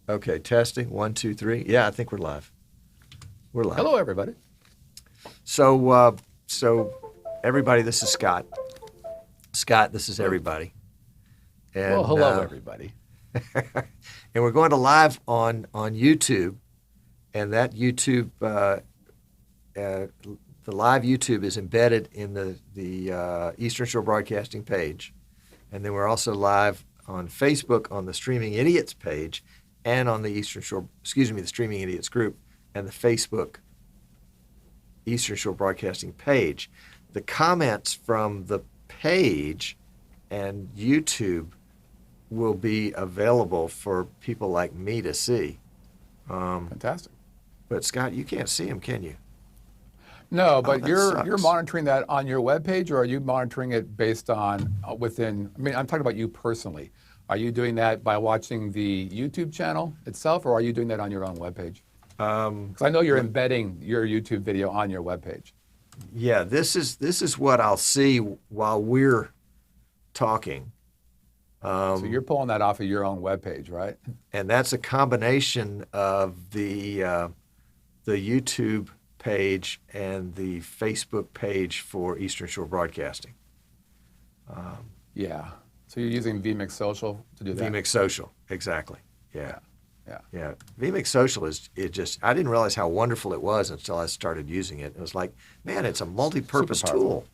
Okay, testing. 1, 2, 3. Yeah, I think we're live. We're live. Hello, everybody. So everybody, this is Scott. Scott, this is everybody. And, Well, hello, everybody. and we're going to live on YouTube, and that YouTube, the live YouTube is embedded in the Eastern Shore Broadcasting page, and then we're also live on Facebook on the Streaming Idiots page, and on the the Streaming Idiots group, and the Facebook Eastern Shore Broadcasting page. The comments from the page and YouTube will be available for people like me to see. Fantastic. But Scott, you can't see them, can you? No, but that you're sucks. monitoring that on your webpage, or are you monitoring it based on within? I mean, I'm talking about you personally. Are you doing that by watching the YouTube channel itself, or are you doing that on your own webpage? Because I know you're embedding your YouTube video on your webpage. Yeah, this is what I'll see while we're talking. So you're pulling that off of your own webpage, right? And that's a combination of the YouTube page and the Facebook page for Eastern Shore Broadcasting. Yeah. So you're using vMix Social to do that? vMix Social, exactly. Yeah. Yeah. vMix Social I didn't realize how wonderful it was until I started using it. It was like, man, it's a multi-purpose Super powerful. tool.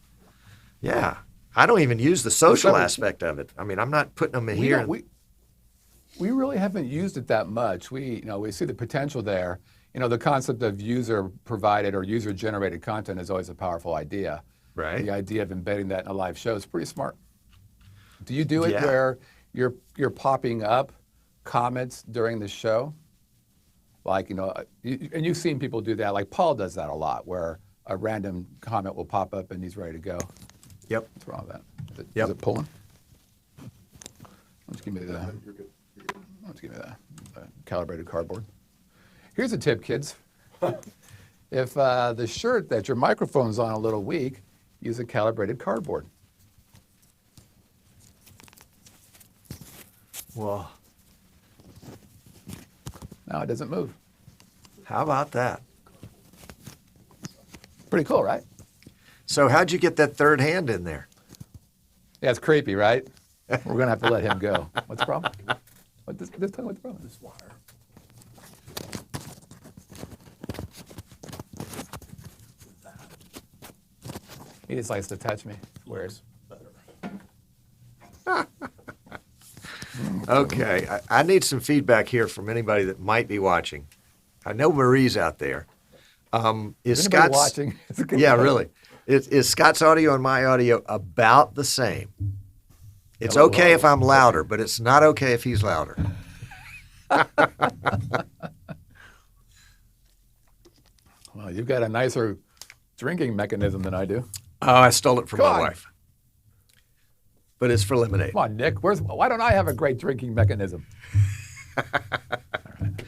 Yeah. I don't even use the social Well, aspect of it. I mean, I'm not putting them in We here. don't- We really haven't used it that much. We see the potential there. The concept of user-provided or user-generated content is always a powerful idea. Right. The idea of embedding that in a live show is pretty smart. Do you do it Yeah. where you're popping up comments during the show? Like, and you've seen people do that. Like Paul does that a lot, where a random comment will pop up and he's ready to go. Yep. What's wrong with that? Yep. Is it pulling? Let's give me the calibrated cardboard. Here's a tip, kids. If the shirt that your microphone's on a little weak, use a calibrated cardboard. Well, Now it doesn't move. how about that? Pretty cool, right? So how'd you get that third hand in there? Yeah, it's creepy, right? We're gonna have to let him go. What's the problem? Tell me what the problem is. Water. He just likes to touch me. It's weird. Okay, I need some feedback here from anybody that might be watching. I know Marie's out there. Is Is anybody Scott's watching? It's a good Yeah, question. really. Is Scott's audio and my audio about the same? It's Hello, okay hello. if I'm louder, but it's not okay if he's louder. Well, you've got a nicer drinking mechanism than I do. Oh, I stole it from Come my on. wife. But it's for lemonade. Come on, Nick. Why don't I have a great drinking mechanism? All right,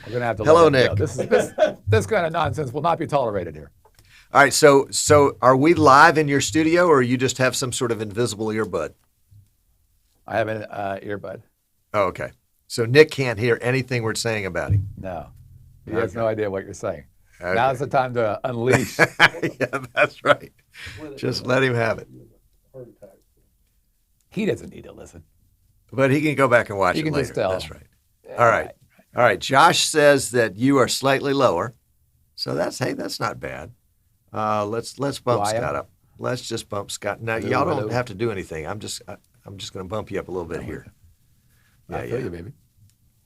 we're gonna have to. Hello, let him Nick. go. This kind of nonsense will not be tolerated here. All right, so are we live in your studio, or you just have some sort of invisible earbud? I have an earbud. Oh, okay. So Nick can't hear anything we're saying about him. No, he has no idea what you're saying. Okay. Now's the time to unleash. Yeah, that's right. Just let him have it. He doesn't need to listen. But he can go back and watch He it can later. just tell. That's right. All right. All right. Josh says that you are slightly lower. So that's not bad. Let's bump I am? Scott up. Let's just bump Scott. Now Hello, y'all don't hello. have to do anything. I'm just going to bump you up a little bit here. I feel you, baby.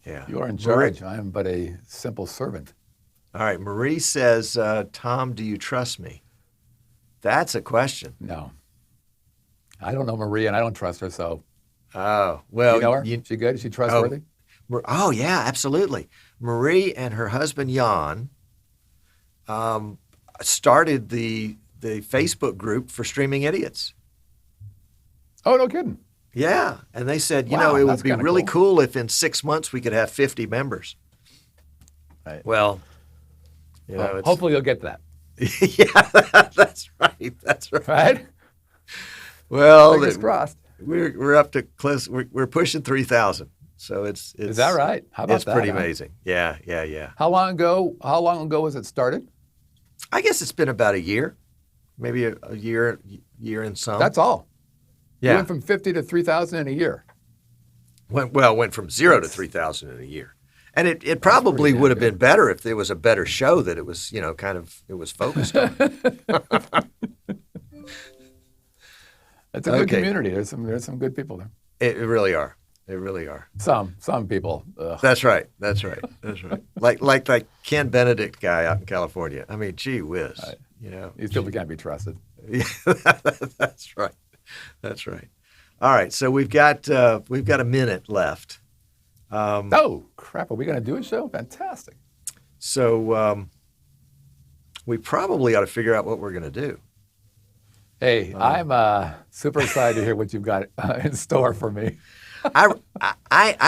Yeah. You are in Marie- charge. I am but a simple servant. All right. Marie says, Tom, do you trust me? That's a question. No, I don't know Maria, and I don't trust her. So, Oh, well. you know her? She good? Is she trustworthy? Oh, yeah, absolutely. Marie and her husband, Jan, started the Facebook group for Streaming Idiots. Oh, no kidding. Yeah, and they said, Wow, it would that's be kinda really cool. cool if in 6 months we could have 50 members. Right. Well, Well, it's, hopefully you'll get that. yeah, that's right. That's right. Right? Well, Fingers crossed. we're up to close. We're pushing 3,000. So it's Is that right? How about it's that? pretty Huh? amazing. Yeah, yeah, yeah. How long ago was it started? I guess it's been about a year, maybe a year and some. That's all. You Yeah. went from 50 to 3,000 in a year. Went from 0 to That's 3,000 in a year. And it pretty probably damn would have good. been better if there was a better show that it was, it was focused on. It's a good Okay. community. There's some good people there. It really are. They really are. Some people. Ugh. That's right. That's right. That's right. Like Ken Benedict guy out in California. I mean, gee whiz. These people can't be trusted. Yeah, that's right. That's right. All right. So we've got a minute left. Oh crap! Are we going to do a show? Fantastic. So we probably ought to figure out what we're going to do. Hey, I'm super excited to hear what you've got in store for me. I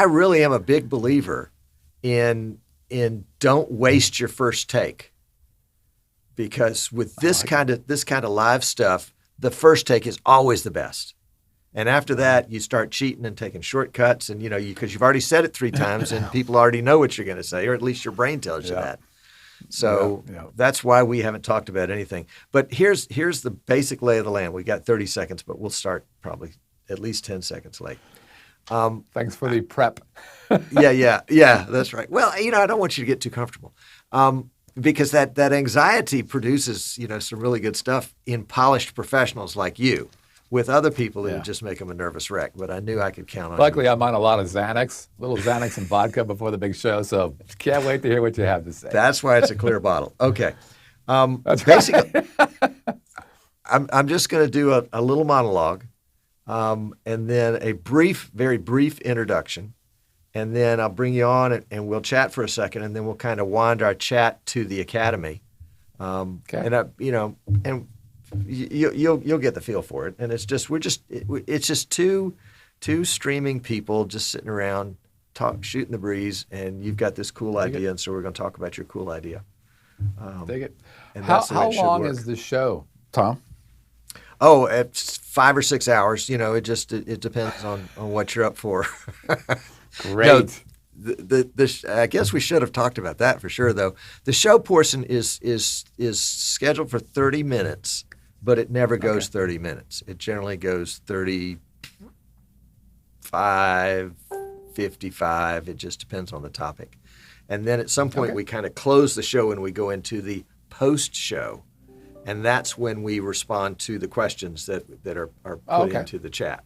really am a big believer in don't waste your first take, because with this kind of live stuff, the first take is always the best. And after that, you start cheating and taking shortcuts, and because you've already said it 3 times, and people already know what you're going to say, or at least your brain tells you that. So that's why we haven't talked about anything. But here's the basic lay of the land. We got 30 seconds, but we'll start probably at least 10 seconds late. Thanks for the prep. Yeah, that's right. Well, I don't want you to get too comfortable, because that anxiety produces, some really good stuff in polished professionals like you. With other people, it would just make them a nervous wreck. But I knew I could count on Luckily, you. I'm on a lot of Xanax, little Xanax and vodka before the big show, so can't wait to hear what you have to say. That's why it's a clear bottle. Okay. That's Basically, I'm just going to do a little monologue, and then a very brief introduction, and then I'll bring you on and we'll chat for a second, and then we'll kind of wander our chat to the Academy. Okay. And you'll get the feel for it. And it's just two streaming people just sitting around shooting the breeze, and you've got this cool idea, and so we're going to talk about your cool idea. Take it. And How that's the way it should long work. is the show, Tom? Oh, it's 5 or 6 hours. It depends on what you're up for. Great. I guess we should have talked about that for sure, though. The show portion is scheduled for 30 minutes, but it never goes 30 minutes. It generally goes 35, 55. It just depends on the topic. And then at some point we kind of close the show and we go into the post-show, and that's when we respond to the questions that are put into the chat.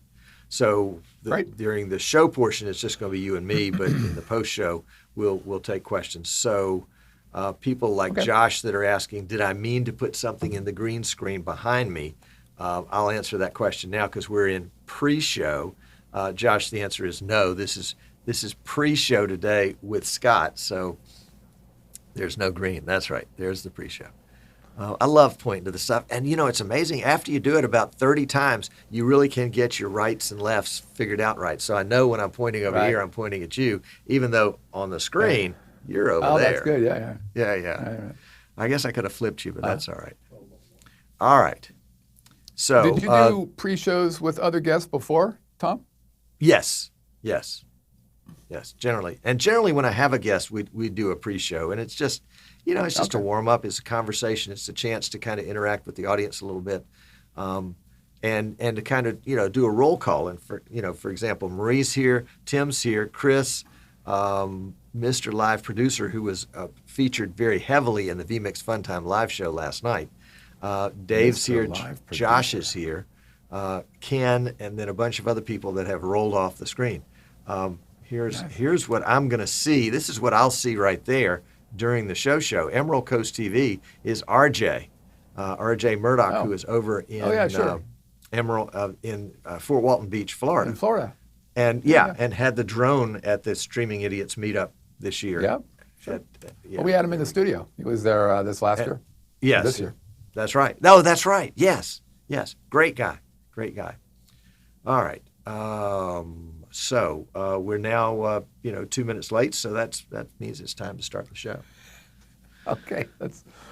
So during the show portion, it's just going to be you and me, but in the post show, we'll take questions. So people like Josh that are asking, did I mean to put something in the green screen behind me? I'll answer that question now because we're in pre-show. Josh, the answer is no. This is pre-show today with Scott, so there's no green. That's right. There's the pre-show. I love pointing to the stuff. And, it's amazing. After you do it about 30 times, you really can get your rights and lefts figured out right. So I know when I'm pointing over here, I'm pointing at you, even though on the screen, you're over there. Oh, that's good. Yeah. Yeah. I guess I could have flipped you, but that's all right. All right. So did you do pre-shows with other guests before, Tom? Yes. Generally. And generally when I have a guest, we do a pre-show, and it's just, it's just a warm-up. It's a conversation. It's a chance to kind of interact with the audience a little bit, and to kind of, do a roll call. And, for example, Marie's here, Tim's here, Chris, Mr. Live Producer, who was featured very heavily in the vMix Fun Time live show last night. Dave's Mr. here. Live Josh Producer. is here. Ken, and then a bunch of other people that have rolled off the screen. Here's what I'm going to see. This is what I'll see right there during the show. Emerald Coast TV is RJ Murdoch, who is over in Emerald in Fort Walton Beach, Florida. In Florida. And and had the drone at the Streaming Idiots meetup this year. Yeah. Sure. Well, we had him in the studio. He was there this last year. Yes. This year. That's right. No, that's right. Yes. Great guy. All right. So we're now 2 minutes late, so that means it's time to start the show. Okay.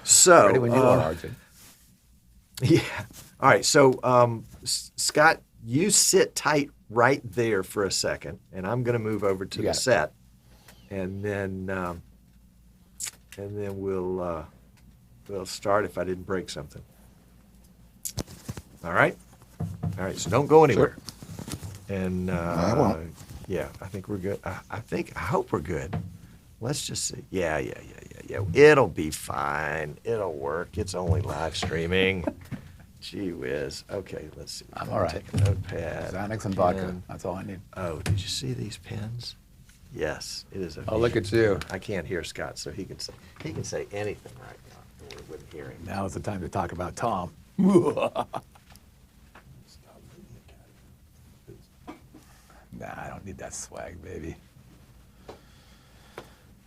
So ready when you are, RJ. Yeah. All right. So Scott you sit tight right there for a second, and I'm going to move over to the set, and then we'll start if I didn't break something. All right? All right, so don't go anywhere. Sure. And I won't. yeah, I think we're good. I hope we're good. Let's just see. Yeah. It'll be fine. It'll work. It's only live streaming. Gee whiz. Okay, let's see. I'm all right. Take a notepad. Xanax and vodka. That's all I need. Oh, did you see these pens? Yes, it is a. Oh, look at you. I can't hear Scott, so he can say anything right now. We wouldn't hear him. Now is the time to talk about Tom. Nah, I don't need that swag, baby.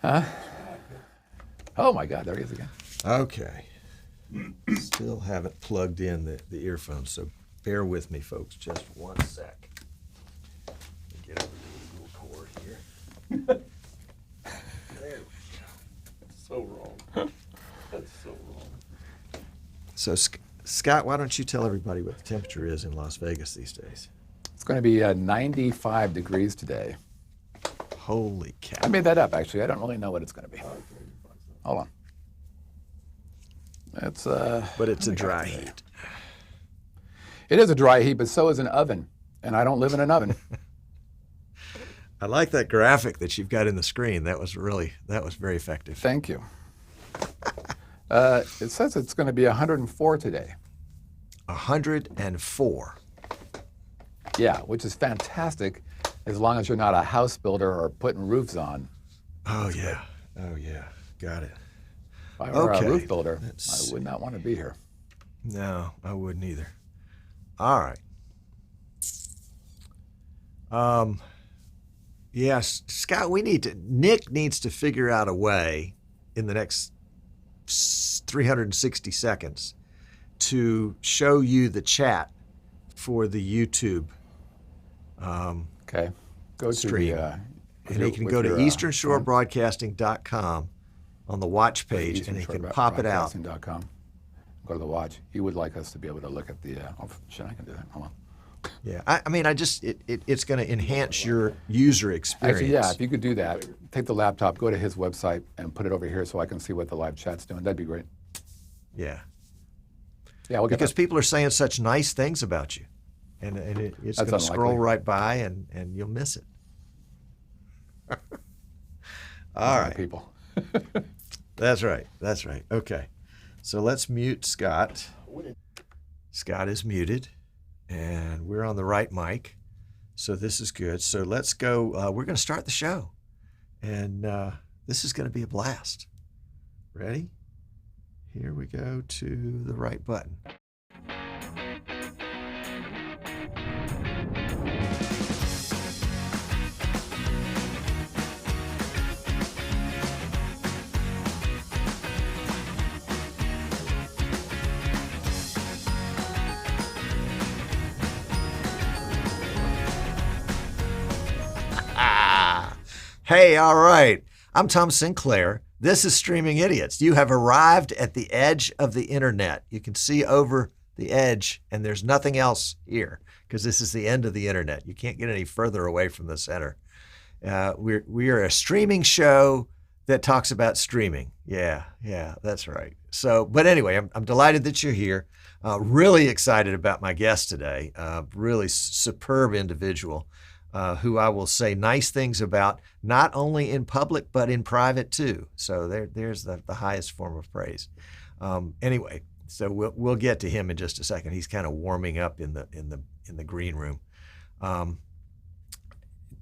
Huh? Oh my God, there he is again. Okay. Still haven't plugged in the earphones, so bear with me, folks. Just 1 sec. Let me get over the Google cord here. There we go. So wrong. That's so wrong. So, Scott, why don't you tell everybody what the temperature is in Las Vegas these days? It's going to be 95 degrees today. Holy cow. I made that up, actually. I don't really know what it's going to be. Hold on. It's But it's a dry heat. It is a dry heat, but so is an oven, and I don't live in an oven. I like that graphic that you've got in the screen. That was very effective. Thank you. It says it's going to be 104 today. 104. Yeah, which is fantastic, as long as you're not a house builder or putting roofs on. Oh yeah. Oh yeah. Got it. If I were Okay. a roof builder, Let's I would not want to be here. No, I wouldn't either. All right. Yes, Scott, Nick needs to figure out a way in the next 360 seconds to show you the chat for the YouTube Okay. Go stream. to the, and he can go to easternshorebroadcasting.com on the watch page, and he can pop it out. easternshorebroadcasting.com. Go to the watch. He would like us to be able to look at the. Shit, I can do that. Hold on. Yeah, it's going to enhance your user experience. Actually, yeah, if you could do that, take the laptop, go to his website, and put it over here so I can see what the live chat's doing. That'd be great. Yeah. Yeah, we'll get Because that. people are saying such nice things about you, and it's That's going to scroll unlikely. right by, and you'll miss it. All right. People. That's right. Okay. So let's mute Scott. Scott is muted, and we're on the right mic. So this is good. So let's go. We're going to start the show, and this is going to be a blast. Ready? Here we go to the right button. Hey, all right. I'm Tom Sinclair. This is Streaming Idiots. You have arrived at the edge of the internet. You can see over the edge, and there's nothing else here because this is the end of the internet. You can't get any further away from the center. We are a streaming show that talks about streaming. Yeah, that's right. So, but anyway, I'm delighted that you're here. Really excited about my guest today. Really superb individual. Who I will say nice things about, not only in public, but in private too. So there's the highest form of praise. Anyway, so we'll get to him in just a second. He's kind of warming up in the green room.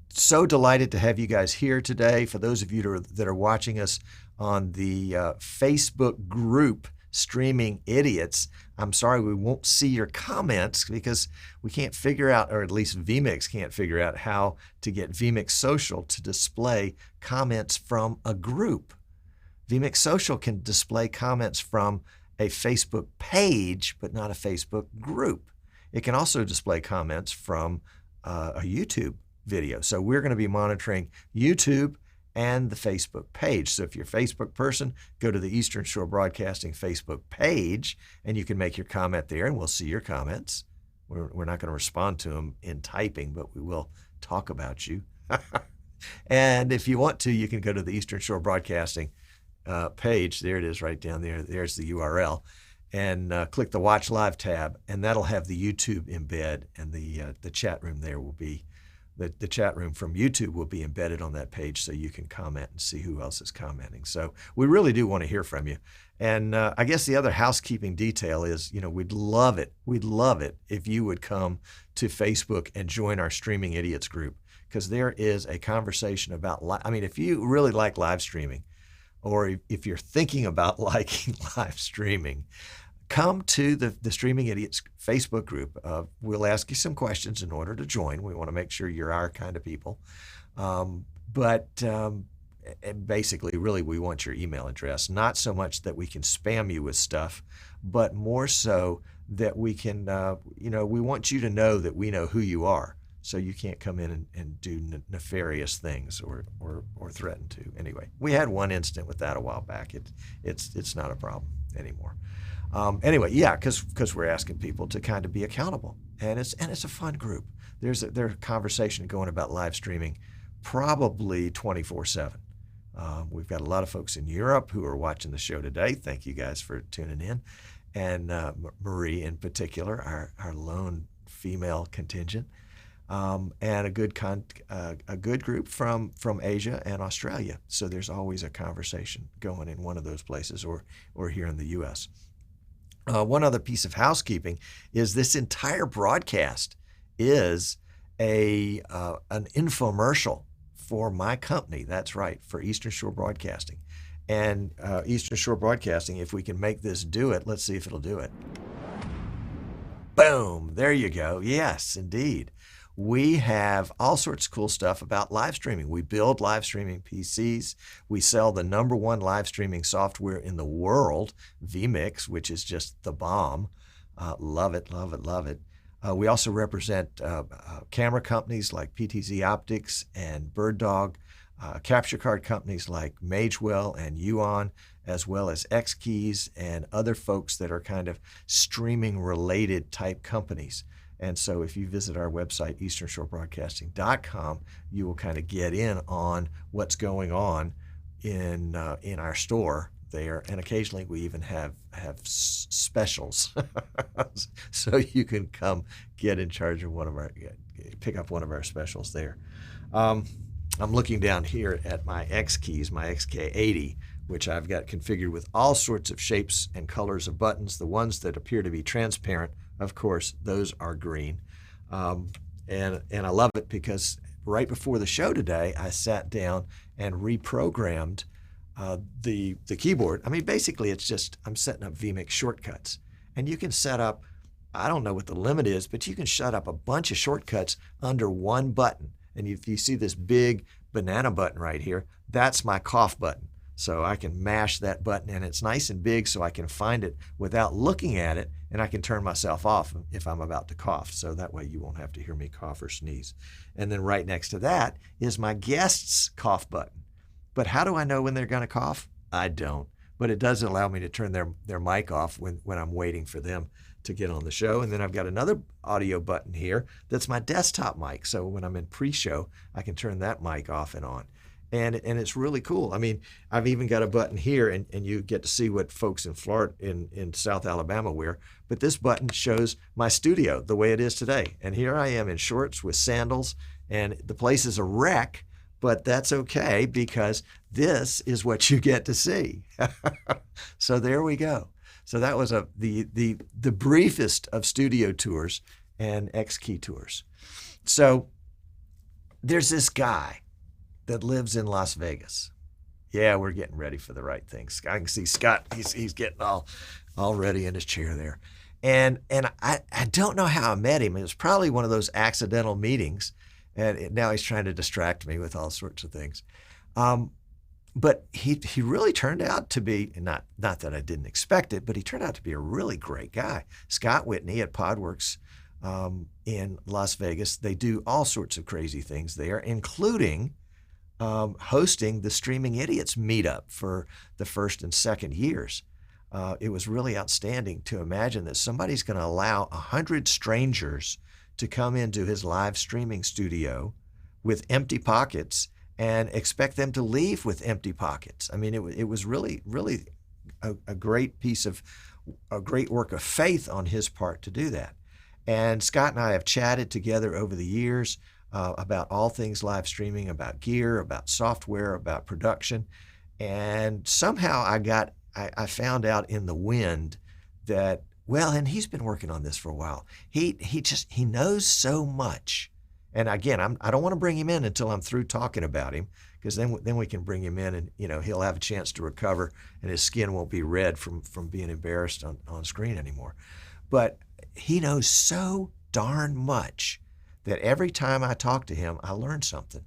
So delighted to have you guys here today. For those of you that are watching us on the Facebook group, Streaming Idiots, I'm sorry we won't see your comments because we can't figure out, or at least vMix can't figure out how to get vMix Social to display comments from a group. vMix Social can display comments from a Facebook page, but not a Facebook group. It can also display comments from a YouTube video. So we're going to be monitoring YouTube and the Facebook page. So if you're a Facebook person, go to the Eastern Shore Broadcasting Facebook page, and you can make your comment there, and we'll see your comments. We're not going to respond to them in typing, but we will talk about you. And if you want to, you can go to the Eastern Shore Broadcasting page. There it is right down there. There's the URL. And click the Watch Live tab, and that'll have the YouTube embed, and the chat room there will be, the chat room from YouTube will be embedded on that page so you can comment and see who else is commenting. So we really do want to hear from you. And I guess the other housekeeping detail is, we'd love it if you would come to Facebook and join our Streaming Idiots group, because there is a conversation about, if you really like live streaming, or if you're thinking about liking live streaming, come to the Streaming Idiots Facebook group. We'll ask you some questions in order to join. We want to make sure you're our kind of people. But basically, really, we want your email address. Not so much that we can spam you with stuff, but more so that we can, we want you to know that we know who you are. So you can't come in and do nefarious things or threaten to. Anyway, we had one incident with that a while back. It's not a problem anymore. Anyway, yeah, because we're asking people to kind of be accountable, and it's a fun group. There's a conversation going about live streaming, probably 24/7. We've got a lot of folks in Europe who are watching the show today. Thank you guys for tuning in, and Marie in particular, our lone female contingent. And a good group from Asia and Australia. So there's always a conversation going in one of those places, or here in the U.S. One other piece of housekeeping is this entire broadcast is an infomercial for my company. That's right, for Eastern Shore Broadcasting. And Eastern Shore Broadcasting, if we can make this do it, let's see if it'll do it. Boom, there you go. Yes, indeed. We have all sorts of cool stuff about live streaming. We build live streaming PCs. We sell the #1 live streaming software in the world, vMix, which is just the bomb. Love it, love it, love it. We also represent camera companies like PTZ Optics and BirdDog, capture card companies like Magewell and Yuan, as well as X-Keys and other folks that are kind of streaming related type companies. And so if you visit our website, easternshorebroadcasting.com, you will kind of get in on what's going on in our store there. And occasionally we even have specials. So you can come get in charge of pick up one of our specials there. I'm looking down here at my X-Keys, my XK80, which I've got configured with all sorts of shapes and colors of buttons. The ones that appear to be transparent, of course, those are green. And I love it because right before the show today, I sat down and reprogrammed the keyboard. Basically, it's just I'm setting up vMix shortcuts. And you can set up, I don't know what the limit is, but you can set up a bunch of shortcuts under one button. And if you see this big banana button right here, that's my cough button. So I can mash that button, and it's nice and big so I can find it without looking at it, and I can turn myself off if I'm about to cough. So that way you won't have to hear me cough or sneeze. And then right next to that is my guest's cough button. But how do I know when they're going to cough? I don't. But it does allow me to turn their mic off when I'm waiting for them to get on the show. And then I've got another audio button here that's my desktop mic. So when I'm in pre-show, I can turn that mic off and on. And it's really cool. I've even got a button here, and you get to see what folks in Florida, in South Alabama wear. But this button shows my studio the way it is today. And here I am in shorts with sandals, and the place is a wreck, but that's okay because this is what you get to see. So there we go. So that was the briefest of studio tours and X-Key tours. So there's this guy that lives in Las Vegas. Yeah, we're getting ready for the right things. I can see Scott, he's getting all ready in his chair there. And I don't know how I met him. It was probably one of those accidental meetings. And now he's trying to distract me with all sorts of things. But he really turned out to be, not that I didn't expect it, but he turned out to be a really great guy. Scott Whitney at Podworks in Las Vegas. They do all sorts of crazy things there, including hosting the Streaming Idiots meetup for the first and second years. it was really outstanding to imagine that somebody's going to allow 100 strangers to come into his live streaming studio with empty pockets and expect them to leave with empty pockets. I mean, it was really, really a great piece of, a great work of faith on his part to do that. And Scott and I have chatted together over the years about all things live streaming, about gear, about software, about production. And somehow I found out in the wind that, well, and he's been working on this for a while. He knows so much. And again, I don't want to bring him in until I'm through talking about him, because then we can bring him in and he'll have a chance to recover and his skin won't be red from being embarrassed on screen anymore. But he knows so darn much that every time I talk to him, I learn something.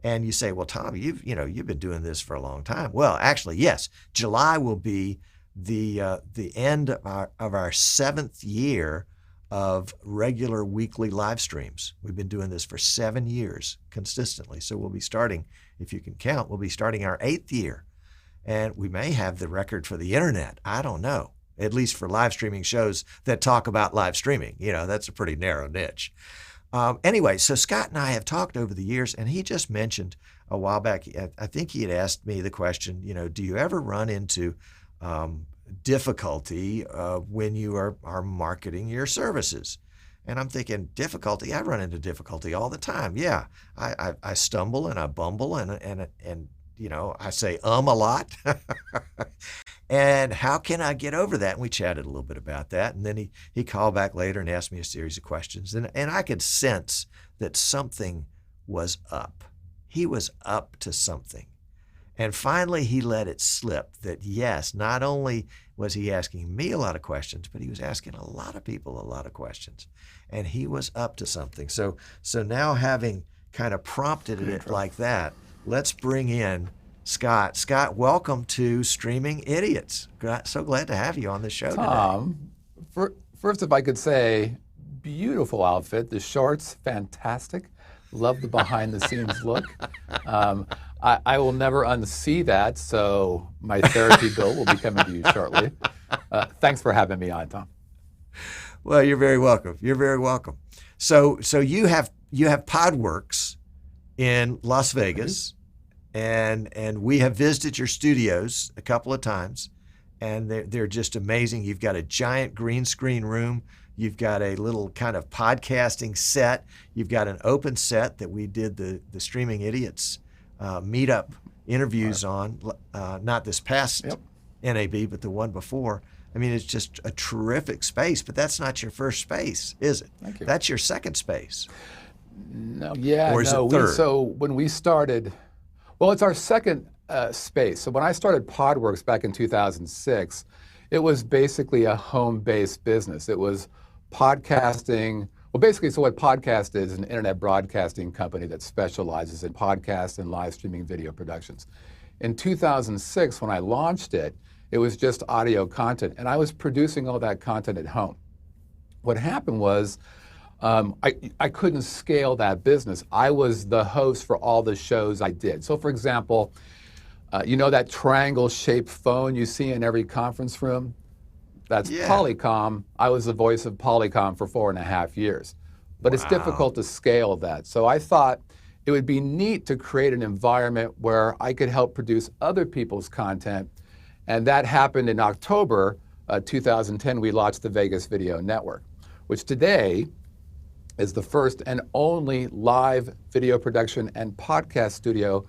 And you say, well, Tom, you've been doing this for a long time. Well, actually, yes. July will be the end of our 7th year of regular weekly live streams. We've been doing this for 7 years consistently. So we'll be starting, if you can count, we'll be starting our 8th year. And we may have the record for the internet. I don't know. At least for live streaming shows that talk about live streaming. That's a pretty narrow niche. Anyway, so Scott and I have talked over the years, and he just mentioned a while back, I think he had asked me the question, do you ever run into difficulty when you are marketing your services? And I'm thinking, difficulty? I run into difficulty all the time. Yeah, I stumble and I bumble and I say a lot. And how can I get over that? And we chatted a little bit about that. And then he called back later and asked me a series of questions. And I could sense that something was up. He was up to something. And finally, he let it slip that, yes, not only was he asking me a lot of questions, but he was asking a lot of people a lot of questions. And he was up to something. So now, having kind of prompted it like that, let's bring in Scott. Scott, welcome to Streaming Idiots. So glad to have you on the show today. Tom, first, if I could say, beautiful outfit. The shorts, fantastic. Love the behind-the-scenes look. I will never unsee that, so my therapy bill will be coming to you shortly. Thanks for having me on, Tom. Well, you're very welcome. You're very welcome. So you have Podworks in Las Vegas. And we have visited your studios a couple of times, and they're just amazing. You've got a giant green screen room. You've got a little kind of podcasting set. You've got an open set that we did the Streaming Idiots meetup interviews on, not this past NAB, but the one before. I mean, it's just a terrific space, but that's not your first space, is it? Thank you. That's your second space. No, yeah, or is it third? So when we started, well, it's our second space. So when I started Podworks back in 2006, it was basically a home-based business. It was podcasting. Well, basically, so what podcast is an internet broadcasting company that specializes in podcasts and live streaming video productions. In 2006, when I launched it, it was just audio content, and I was producing all that content at home. What happened was, I couldn't scale that business. I was the host for all the shows I did. So for example, that triangle-shaped phone you see in every conference room? That's Polycom. I was the voice of Polycom for 4.5 years. But It's difficult to scale that. So I thought it would be neat to create an environment where I could help produce other people's content. And that happened in October 2010. We launched the Vegas Video Network, which today is the first and only live video production and podcast studio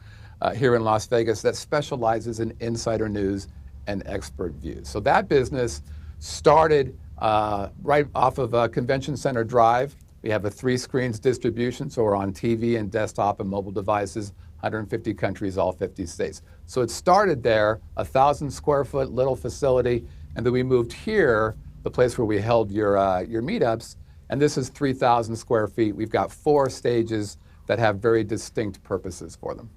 here in Las Vegas that specializes in insider news and expert views. So that business started right off of Convention Center Drive. We have a 3 screens distribution, so we're on TV and desktop and mobile devices, 150 countries, all 50 states. So it started there, 1,000 square foot little facility, and then we moved here, the place where we held your meetups, and this is 3,000 square feet. We've got 4 stages that have very distinct purposes for them.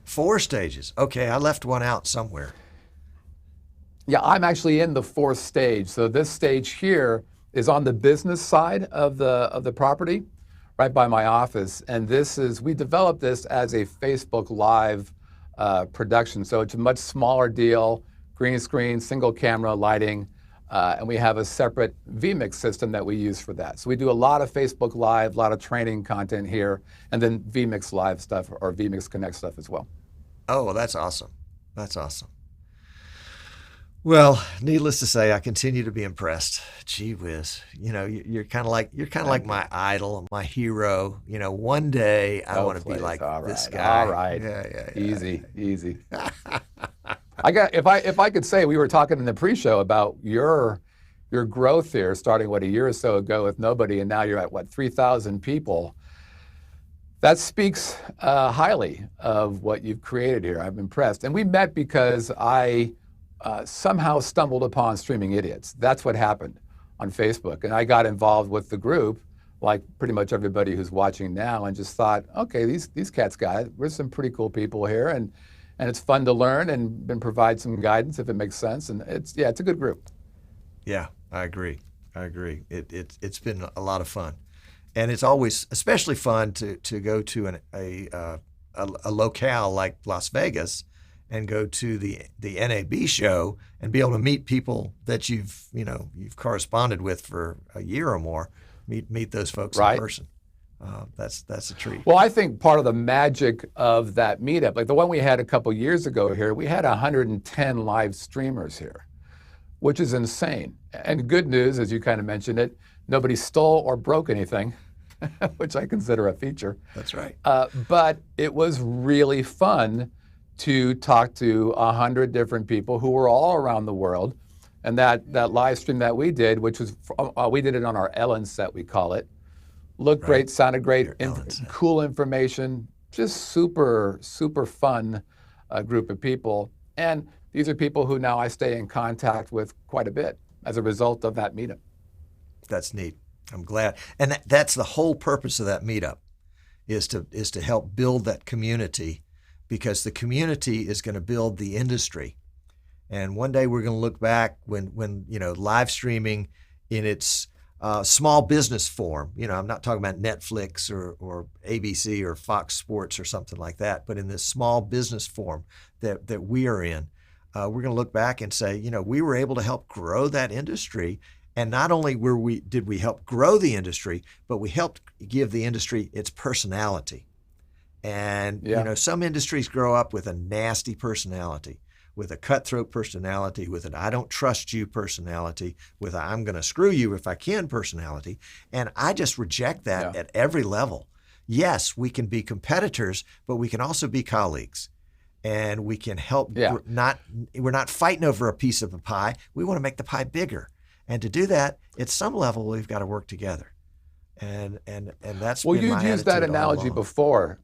4 stages. Okay, I left one out somewhere. Yeah, I'm actually in the 4th stage. So this stage here is on the business side of the property, right by my office. And we developed this as a Facebook Live production. So it's a much smaller deal, green screen, single camera lighting, and we have a separate vMix system that we use for that. So we do a lot of Facebook Live, a lot of training content here, and then vMix Live stuff or vMix Connect stuff as well. Oh, well, that's awesome. That's awesome. Well, needless to say, I continue to be impressed. Gee whiz, you're kind of like my idol, my hero. One day I want to be like this guy. All right. Yeah. Easy. If I could say, we were talking in the pre-show about your growth here, starting a year or so ago with nobody, and now you're at 3,000 people. That speaks highly of what you've created here. I'm impressed, and we met because I somehow stumbled upon Streaming Idiots. That's what happened on Facebook, and I got involved with the group, like pretty much everybody who's watching now, and just thought, okay, these cats got it. We're some pretty cool people here, and it's fun to learn and provide some guidance if it makes sense. And it's a good group. Yeah, I agree. It's been a lot of fun, and it's always especially fun to go to a locale like Las Vegas and go to the NAB show and be able to meet people that you've corresponded with for a year or more. Meet those folks in person. That's a treat. Well, I think part of the magic of that meetup, like the one we had a couple years ago here, we had 110 live streamers here, which is insane. And good news, as you kind of mentioned it, nobody stole or broke anything, which I consider a feature. That's right. But it was really fun to talk to 100 different people who were all around the world. And that live stream that we did, which was, we did it on our Ellen set, we call it. Looked great, sounded great, cool information, just super, super fun group of people. And these are people who now I stay in contact with quite a bit as a result of that meetup. That's neat. I'm glad. And that's the whole purpose of that meetup, is to help build that community, because the community is going to build the industry. And one day we're going to look back when live streaming in its small business form, I'm not talking about Netflix or ABC or Fox Sports or something like that, but in this small business form that we are in, we're going to look back and say, we were able to help grow that industry. And not only did we help grow the industry, but we helped give the industry its personality. And some industries grow up with a nasty personality, with a cutthroat personality, with an I don't trust you personality, with a I'm going to screw you if I can personality. And I just reject that at every level. Yes, we can be competitors, but we can also be colleagues. And we can help. We're not fighting over a piece of the pie. We want to make the pie bigger. And to do that, at some level, we've got to work together. And that's been my attitude. Well, you've used that analogy before.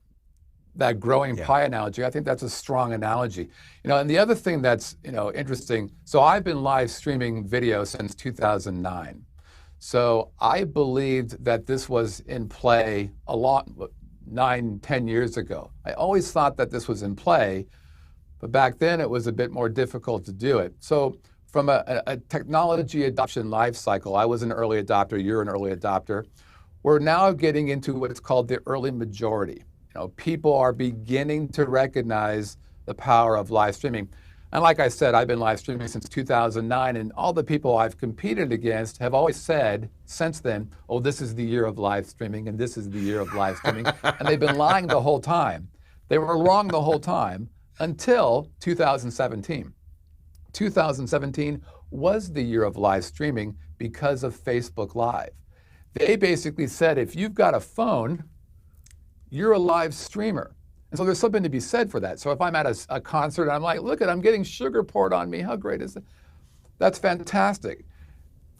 That growing pie analogy, I think that's a strong analogy. And the other thing that's interesting, so I've been live streaming video since 2009. So I believed that this was in play a lot 9-10 years ago. I always thought that this was in play, but back then it was a bit more difficult to do it. So from a technology adoption life cycle, I was an early adopter, you're an early adopter. We're now getting into what's called the early majority. People are beginning to recognize the power of live streaming. And like I said, I've been live streaming since 2009, and all the people I've competed against have always said since then, oh, this is the year of live streaming, and this is the year of live streaming. And they've been lying the whole time. They were wrong the whole time until 2017. 2017 was the year of live streaming because of Facebook Live. They basically said, if you've got a phone, you're a live streamer. And so there's something to be said for that. So if I'm at a concert and I'm like, look, I'm getting sugar poured on me. How great is it? That's fantastic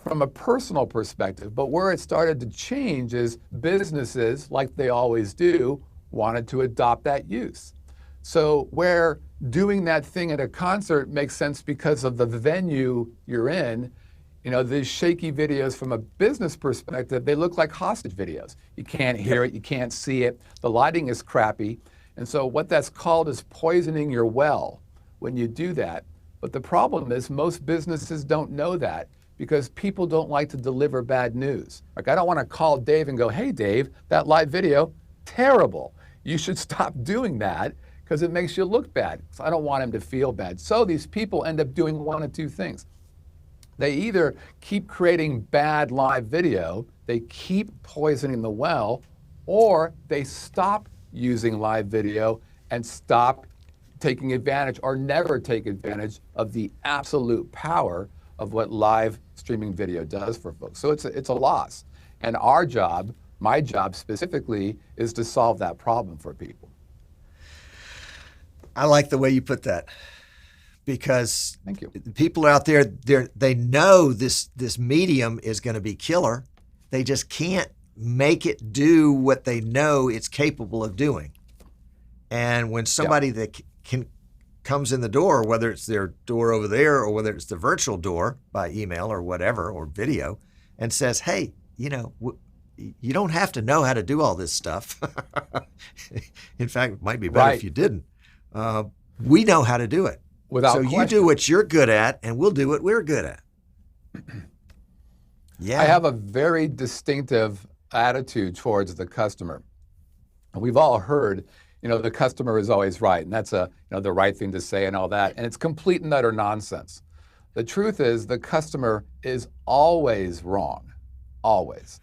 from a personal perspective. But where it started to change is businesses, like they always do, wanted to adopt that use. So where doing that thing at a concert makes sense because of the venue you're in, these shaky videos from a business perspective, they look like hostage videos. You can't hear it, you can't see it, the lighting is crappy. And so what that's called is poisoning your well when you do that. But the problem is most businesses don't know that because people don't like to deliver bad news. Like I don't want to call Dave and go, hey Dave, that live video, terrible. You should stop doing that, because it makes you look bad. So I don't want him to feel bad. So these people end up doing one of two things. They either keep creating bad live video, they keep poisoning the well, or they stop using live video and stop taking advantage or never take advantage of the absolute power of what live streaming video does for folks. So it's a loss. And our job, my job specifically, is to solve that problem for people. I like the way you put that, because Thank you. people out there, they know this medium is going to be killer. They just can't make it do what they know it's capable of doing. And when somebody that comes in the door, whether it's their door over there or whether it's the virtual door by email or whatever, or video, and says, hey, you don't have to know how to do all this stuff. In fact, it might be better if you didn't. We know how to do it. Without so question. You do what you're good at, and we'll do what we're good at. Yeah. I have a very distinctive attitude towards the customer. And we've all heard, the customer is always right, and that's the right thing to say and all that. And it's complete and utter nonsense. The truth is the customer is always wrong, always.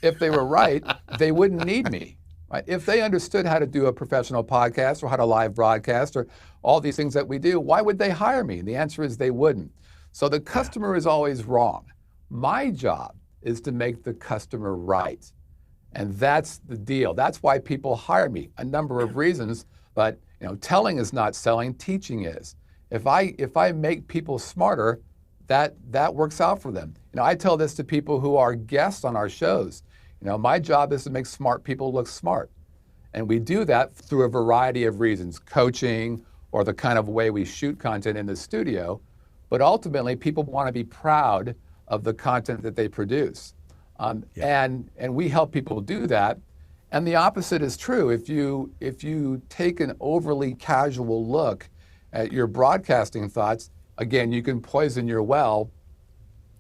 If they were right, they wouldn't need me. Right? If they understood how to do a professional podcast or how to live broadcast or all these things that we do, why would they hire me? And the answer is they wouldn't. So the customer is always wrong. My job is to make the customer right. And that's the deal. That's why people hire me. A number of reasons, but telling is not selling, teaching is. If I make people smarter, that works out for them. I tell this to people who are guests on our shows. My job is to make smart people look smart. And we do that through a variety of reasons, coaching or the kind of way we shoot content in the studio. But ultimately, people want to be proud of the content that they produce. And we help people do that. And the opposite is true. If you take an overly casual look at your broadcasting thoughts, again, you can poison your well.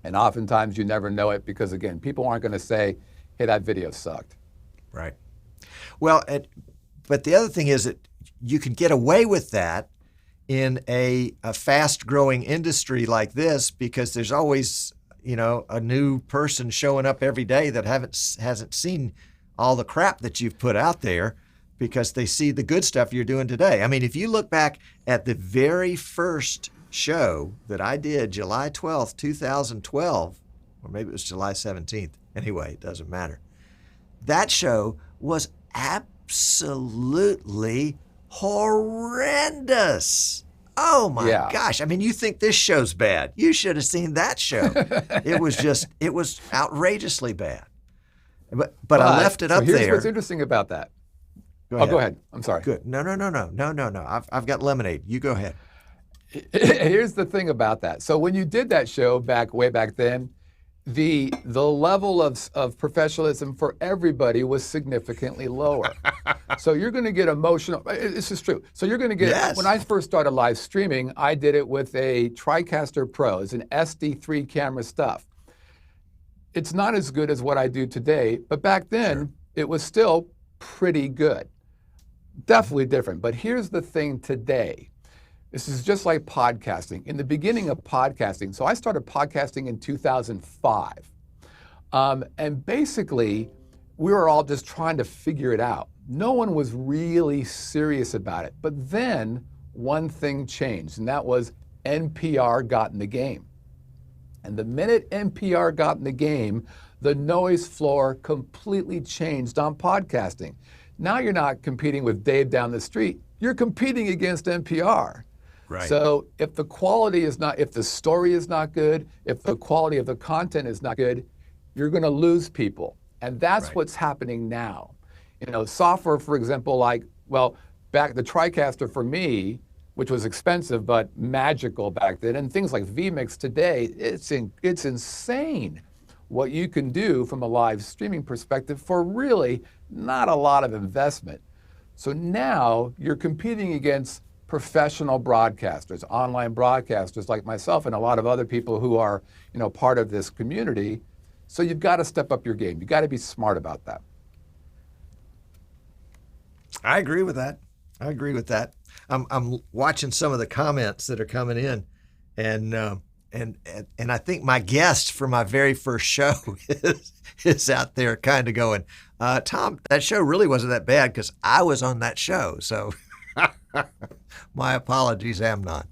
And oftentimes you never know it because, again, people aren't going to say, hey, that video sucked. Right. Well, but the other thing is that you can get away with that in a fast-growing industry like this, because there's always, a new person showing up every day that hasn't seen all the crap that you've put out there, because they see the good stuff you're doing today. I mean, if you look back at the very first show that I did, July 12th, 2012, or maybe it was July 17th. Anyway, it doesn't matter. That show was absolutely horrendous. Oh my gosh. I mean, you think this show's bad. You should have seen that show. It was outrageously bad. But I left it up here's there. What's interesting about that. Go ahead. I'm sorry. Good. No. I've got lemonade. You go ahead. Here's the thing about that. So when you did that show way back then, the level of professionalism for everybody was significantly lower. So you're going to get emotional. This is true. So you're going to get, when I first started live streaming, I did it with a TriCaster Pro. It's an SD3 camera stuff. It's not as good as what I do today, but back then it was still pretty good. Definitely different. But here's the thing today. This is just like podcasting. In the beginning of podcasting, so I started podcasting in 2005. And basically, we were all just trying to figure it out. No one was really serious about it. But then one thing changed, and that was NPR got in the game. And the minute NPR got in the game, the noise floor completely changed on podcasting. Now you're not competing with Dave down the street. You're competing against NPR. Right. So if the quality is not, if the story is not good, if the quality of the content is not good, you're going to lose people. And that's what's happening now. Software, for example, back the TriCaster for me, which was expensive but magical back then, and things like vMix today, it's insane what you can do from a live streaming perspective for really not a lot of investment. So now you're competing against professional broadcasters, online broadcasters like myself and a lot of other people who are, part of this community. So you've got to step up your game. You've got to be smart about that. I agree with that. I'm watching some of the comments that are coming in, and I think my guest for my very first show is out there kind of going, Tom, that show really wasn't that bad because I was on that show. So my apologies, Amnon.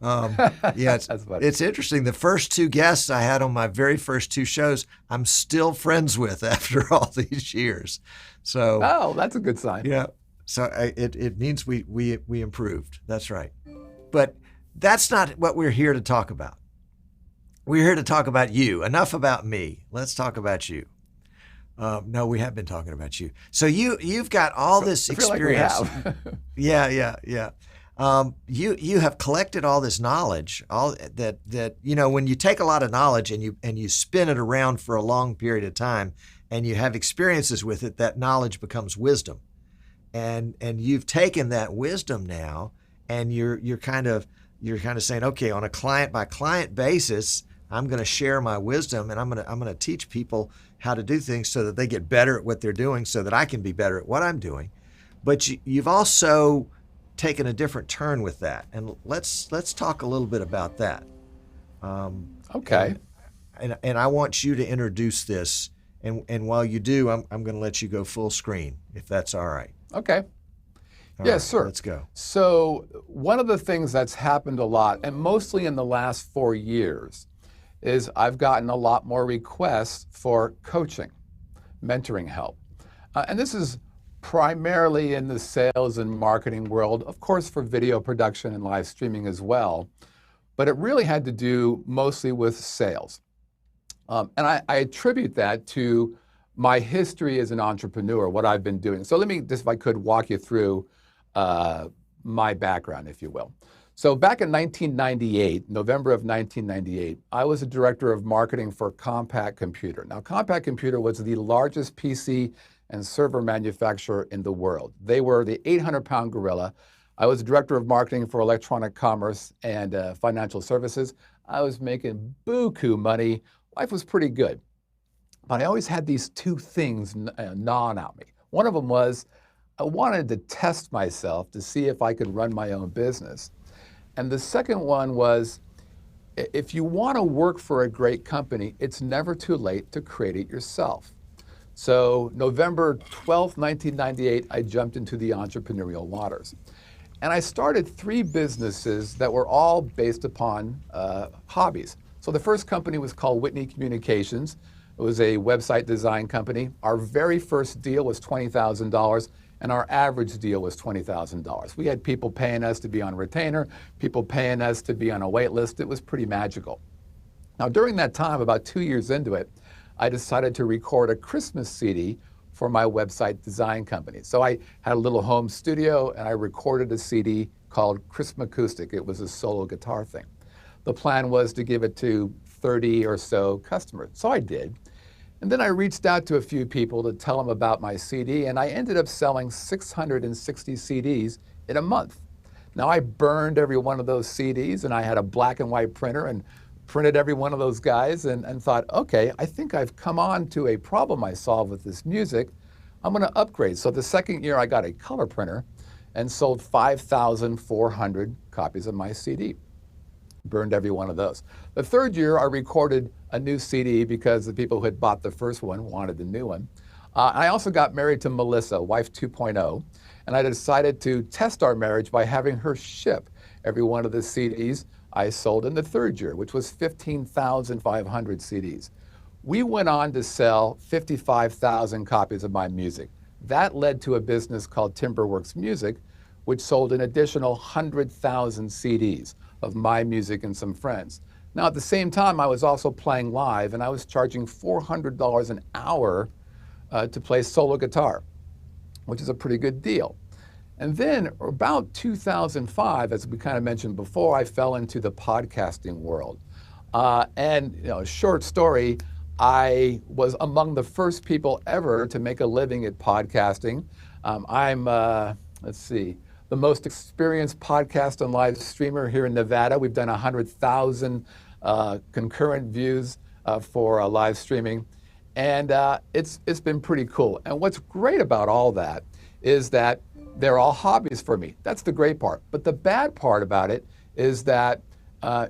Yeah, it's interesting. The first two guests I had on my very first two shows, I'm still friends with after all these years. So that's a good sign. yeah, so it means we improved. That's right. But that's not what we're here to talk about. We're here to talk about you. Enough about me. Let's talk about you. No, we have been talking about you. So you've got all this experience. I feel like we have. Yeah. You have collected all this knowledge, all that when you take a lot of knowledge and you spin it around for a long period of time, and you have experiences with it, that knowledge becomes wisdom, and you've taken that wisdom now, and you're kind of saying, okay, on a client by client basis, I'm going to share my wisdom, and I'm going to teach people how to do things so that they get better at what they're doing, so that I can be better at what I'm doing. But you've also taken a different turn with that, and let's talk a little bit about that. Okay. And I want you to introduce this, and while you do, I'm going to let you go full screen, if that's all right. Okay. All Yes, right, sir. Let's go. So one of the things that's happened a lot, and mostly in the last 4 years, is I've gotten a lot more requests for coaching, mentoring help. And this is primarily in the sales and marketing world, of course for video production and live streaming as well, but it really had to do mostly with sales. And I attribute that to my history as an entrepreneur, what I've been doing. So let me just, if I could, walk you through my background, if you will. So back in 1998, November of 1998, I was a director of marketing for Compaq Computer. Now, Compaq Computer was the largest PC and server manufacturer in the world. They were the 800-pound gorilla. I was director of marketing for electronic commerce and financial services. I was making buku money. Life was pretty good. But I always had these two things gnawing at me. One of them was I wanted to test myself to see if I could run my own business. And the second one was, if you want to work for a great company, it's never too late to create it yourself. So November 12th, 1998, I jumped into the entrepreneurial waters. And I started 3 businesses that were all based upon hobbies. So the first company was called Whitney Communications. It was a website design company. Our very first deal was $20,000, and our average deal was $20,000. We had people paying us to be on retainer, people paying us to be on a wait list. It was pretty magical. Now, during that time, about 2 years into it, I decided to record a Christmas CD for my website design company. So I had a little home studio, and I recorded a CD called Christmas Acoustic. It was a solo guitar thing. The plan was to give it to 30 or so customers. So I did. And then I reached out to a few people to tell them about my CD, and I ended up selling 660 CDs in a month. Now, I burned every one of those CDs, and I had a black and white printer and printed every one of those guys and thought, okay, I think I've come on to a problem I solved with this music. I'm going to upgrade. So the second year, I got a color printer and sold 5,400 copies of my CD. Burned every one of those. The third year, I recorded a new CD because the people who had bought the first one wanted the new one. I also got married to Melissa, wife 2.0, and I decided to test our marriage by having her ship every one of the CDs I sold in the third year, which was 15,500 CDs. We went on to sell 55,000 copies of my music. That led to a business called Timberworks Music, which sold an additional 100,000 CDs of my music and some friends. Now, at the same time, I was also playing live, and I was charging $400 an hour to play solo guitar, which is a pretty good deal. And then about 2005, as we kind of mentioned before, I fell into the podcasting world. Short story, I was among the first people ever to make a living at podcasting. I'm the most experienced podcast and live streamer here in Nevada. We've done 100,000 concurrent views for live streaming. And it's been pretty cool. And what's great about all that is that they're all hobbies for me. That's the great part. But the bad part about it is that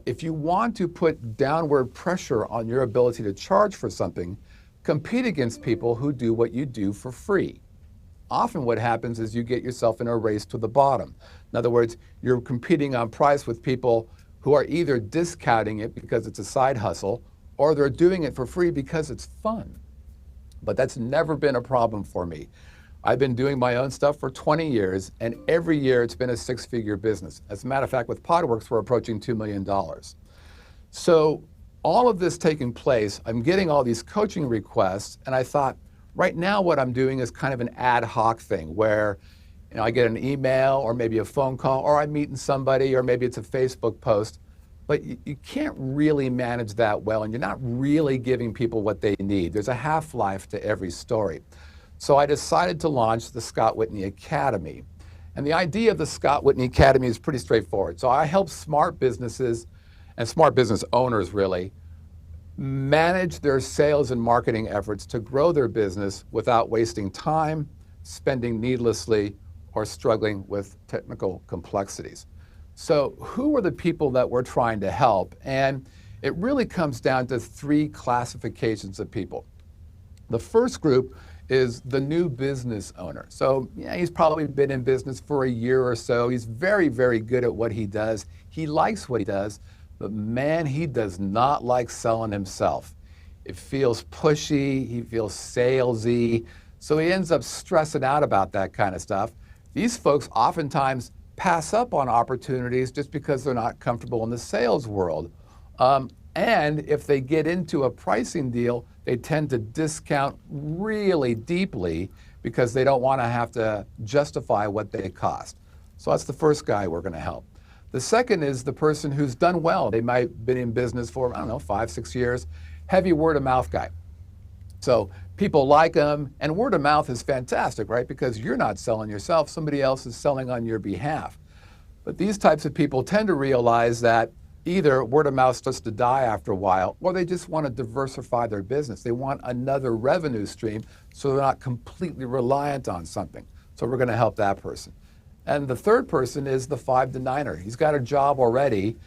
if you want to put downward pressure on your ability to charge for something, compete against people who do what you do for free. Often what happens is you get yourself in a race to the bottom. In other words, you're competing on price with people who are either discounting it because it's a side hustle, or they're doing it for free because it's fun. But that's never been a problem for me. I've been doing my own stuff for 20 years, and every year it's been a six-figure business. As a matter of fact, with Podworks, we're approaching $2 million. So all of this taking place, I'm getting all these coaching requests, and I thought, right now what I'm doing is kind of an ad hoc thing where I get an email or maybe a phone call, or I'm meeting somebody, or maybe it's a Facebook post. But you can't really manage that well, and you're not really giving people what they need. There's a half-life to every story. So I decided to launch the Scott Whitney Academy. And the idea of the Scott Whitney Academy is pretty straightforward. So I help smart businesses and smart business owners really manage their sales and marketing efforts to grow their business without wasting time, spending needlessly, or struggling with technical complexities. So who are the people that we're trying to help? And it really comes down to three classifications of people. The first group is the new business owner. So he's probably been in business for a year or so. He's very, very good at what he does. He likes what he does, but man, he does not like selling himself. It feels pushy, he feels salesy, so he ends up stressing out about that kind of stuff. These folks oftentimes pass up on opportunities just because they're not comfortable in the sales world. And if they get into a pricing deal, they tend to discount really deeply because they don't want to have to justify what they cost. So that's the first guy we're going to help. The second is the person who's done well. They might have been in business for, 5, 6 years. Heavy word of mouth guy. So people like them, and word of mouth is fantastic, right? Because you're not selling yourself, somebody else is selling on your behalf. But these types of people tend to realize that either word of mouth starts to die after a while, or they just want to diversify their business. They want another revenue stream so they're not completely reliant on something. So we're going to help that person. And the third person is the 5 to 9er. He's got a job already.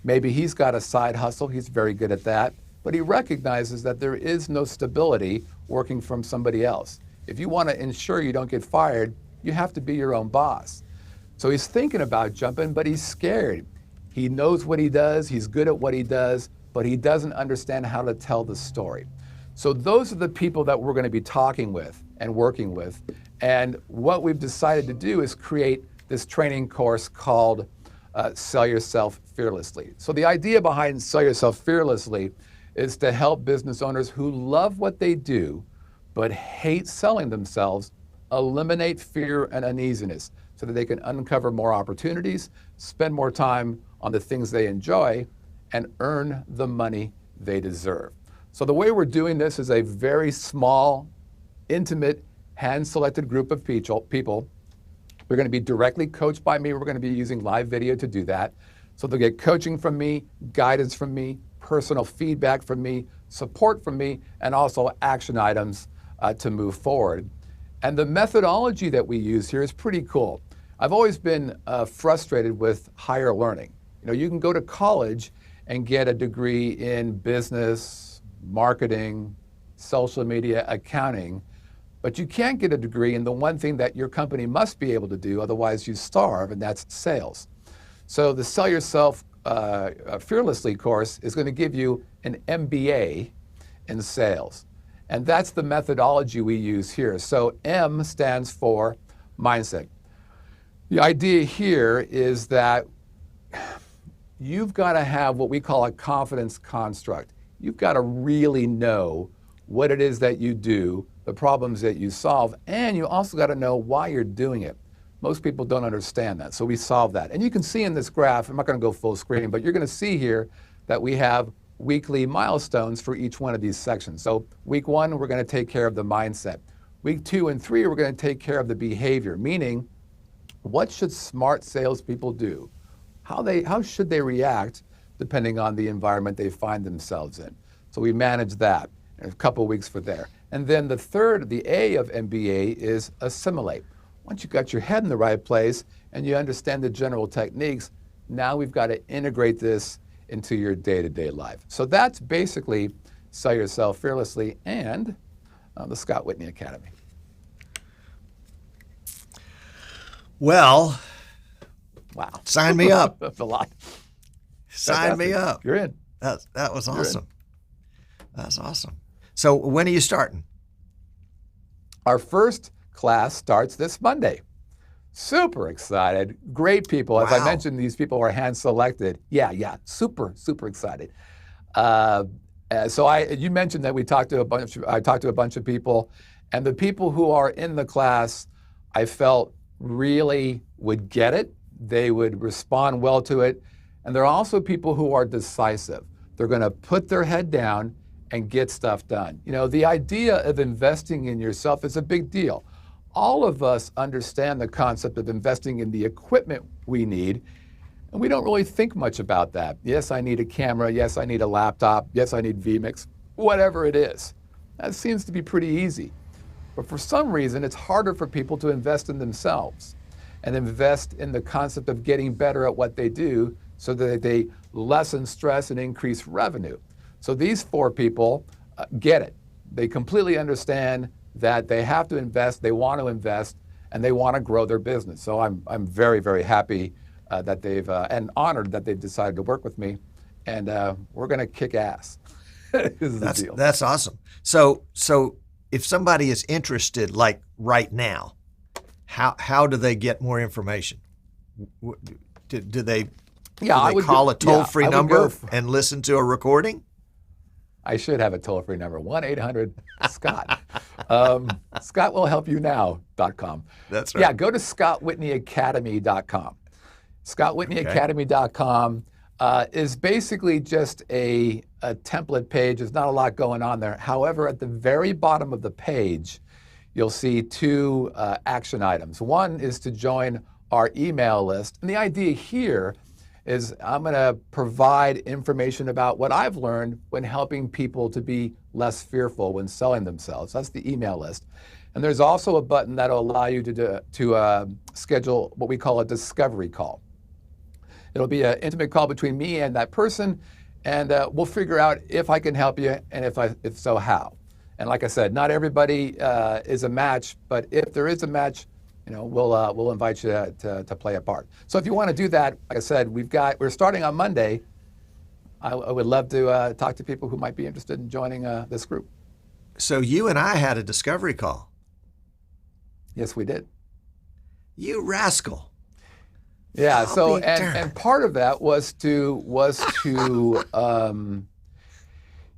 Maybe he's got a side hustle. He's very good at that. But he recognizes that there is no stability working from somebody else. If you want to ensure you don't get fired, you have to be your own boss. So he's thinking about jumping, but he's scared. He knows what he does, he's good at what he does, but he doesn't understand how to tell the story. So those are the people that we're going to be talking with and working with. And what we've decided to do is create this training course called Sell Yourself Fearlessly. So the idea behind Sell Yourself Fearlessly is to help business owners who love what they do but hate selling themselves eliminate fear and uneasiness so that they can uncover more opportunities, spend more time on the things they enjoy, and earn the money they deserve. So the way we're doing this is a very small, intimate, hand-selected group of people. They're going to be directly coached by me. We're going to be using live video to do that. So they'll get coaching from me, guidance from me, personal feedback from me, support from me, and also action items to move forward. And the methodology that we use here is pretty cool. I've always been frustrated with higher learning. You can go to college and get a degree in business, marketing, social media, accounting, but you can't get a degree in the one thing that your company must be able to do, otherwise you starve, and that's sales. So the Sell Yourself Fearlessly course is going to give you an MBA in sales. And that's the methodology we use here. So M stands for mindset. The idea here is that you've got to have what we call a confidence construct. You've got to really know what it is that you do, the problems that you solve, and you also got to know why you're doing it. Most people don't understand that, so we solve that. And you can see in this graph, I'm not going to go full screen, but you're going to see here that we have weekly milestones for each one of these sections. So week 1, we're going to take care of the mindset. Week 2 and 3, we're going to take care of the behavior, meaning what should smart salespeople do? How should they react depending on the environment they find themselves in? So we manage that, and a couple of weeks for there. And then the third, the A of MBA, is assimilate. Once you got your head in the right place and you understand the general techniques, now we've got to integrate this into your day-to-day life. So that's basically Sell Yourself Fearlessly and the Scott Whitney Academy. Well, Wow. sign me up. That's a lot. Sign me Fantastic. up. You're in. That was awesome. That's awesome. So when are you starting? Our first class starts this Monday. Super excited. Great people. As I Wow. mentioned, these people are hand selected. Yeah. Super excited. You mentioned that I talked to a bunch of people, and the people who are in the class, I felt really would get it. They would respond well to it. And there are also people who are decisive. They're going to put their head down and get stuff done. You know, the idea of investing in yourself is a big deal. All of us understand the concept of investing in the equipment we need, and we don't really think much about that. Yes, I need a camera. Yes, I need a laptop. Yes, I need vMix, whatever it is. That seems to be pretty easy. But for some reason, it's harder for people to invest in themselves and invest in the concept of getting better at what they do so that they lessen stress and increase revenue. So these 4 people get it. They completely understand that they have to invest, they want to invest, and they want to grow their business. So I'm very, very happy that they've, and honored that they've decided to work with me. And we're going to kick ass. Is the deal. That's awesome. So if somebody is interested, like right now, how do they get more information? Do they call a toll-free number and listen to a recording? I should have a toll-free number, 1-800-SCOTT. ScottWillHelpYouNow.com. That's right. Yeah, go to ScottWhitneyAcademy.com. ScottWhitneyAcademy.com is basically just a template page. There's not a lot going on there. However, at the very bottom of the page, you'll see 2 action items. One is to join our email list. And the idea here is I'm going to provide information about what I've learned when helping people to be less fearful when selling themselves. That's the email list. And there's also a button that will allow you to schedule what we call a discovery call. It'll be an intimate call between me and that person, and we'll figure out if I can help you, and if so, how. And like I said, not everybody is a match, but if there is a match, we'll invite you to play a part. So if you want to do that, like I said, we're starting on Monday. I would love to talk to people who might be interested in joining this group. So you and I had a discovery call. Yes, we did. You rascal. Yeah. I'll So be darned. and part of that was to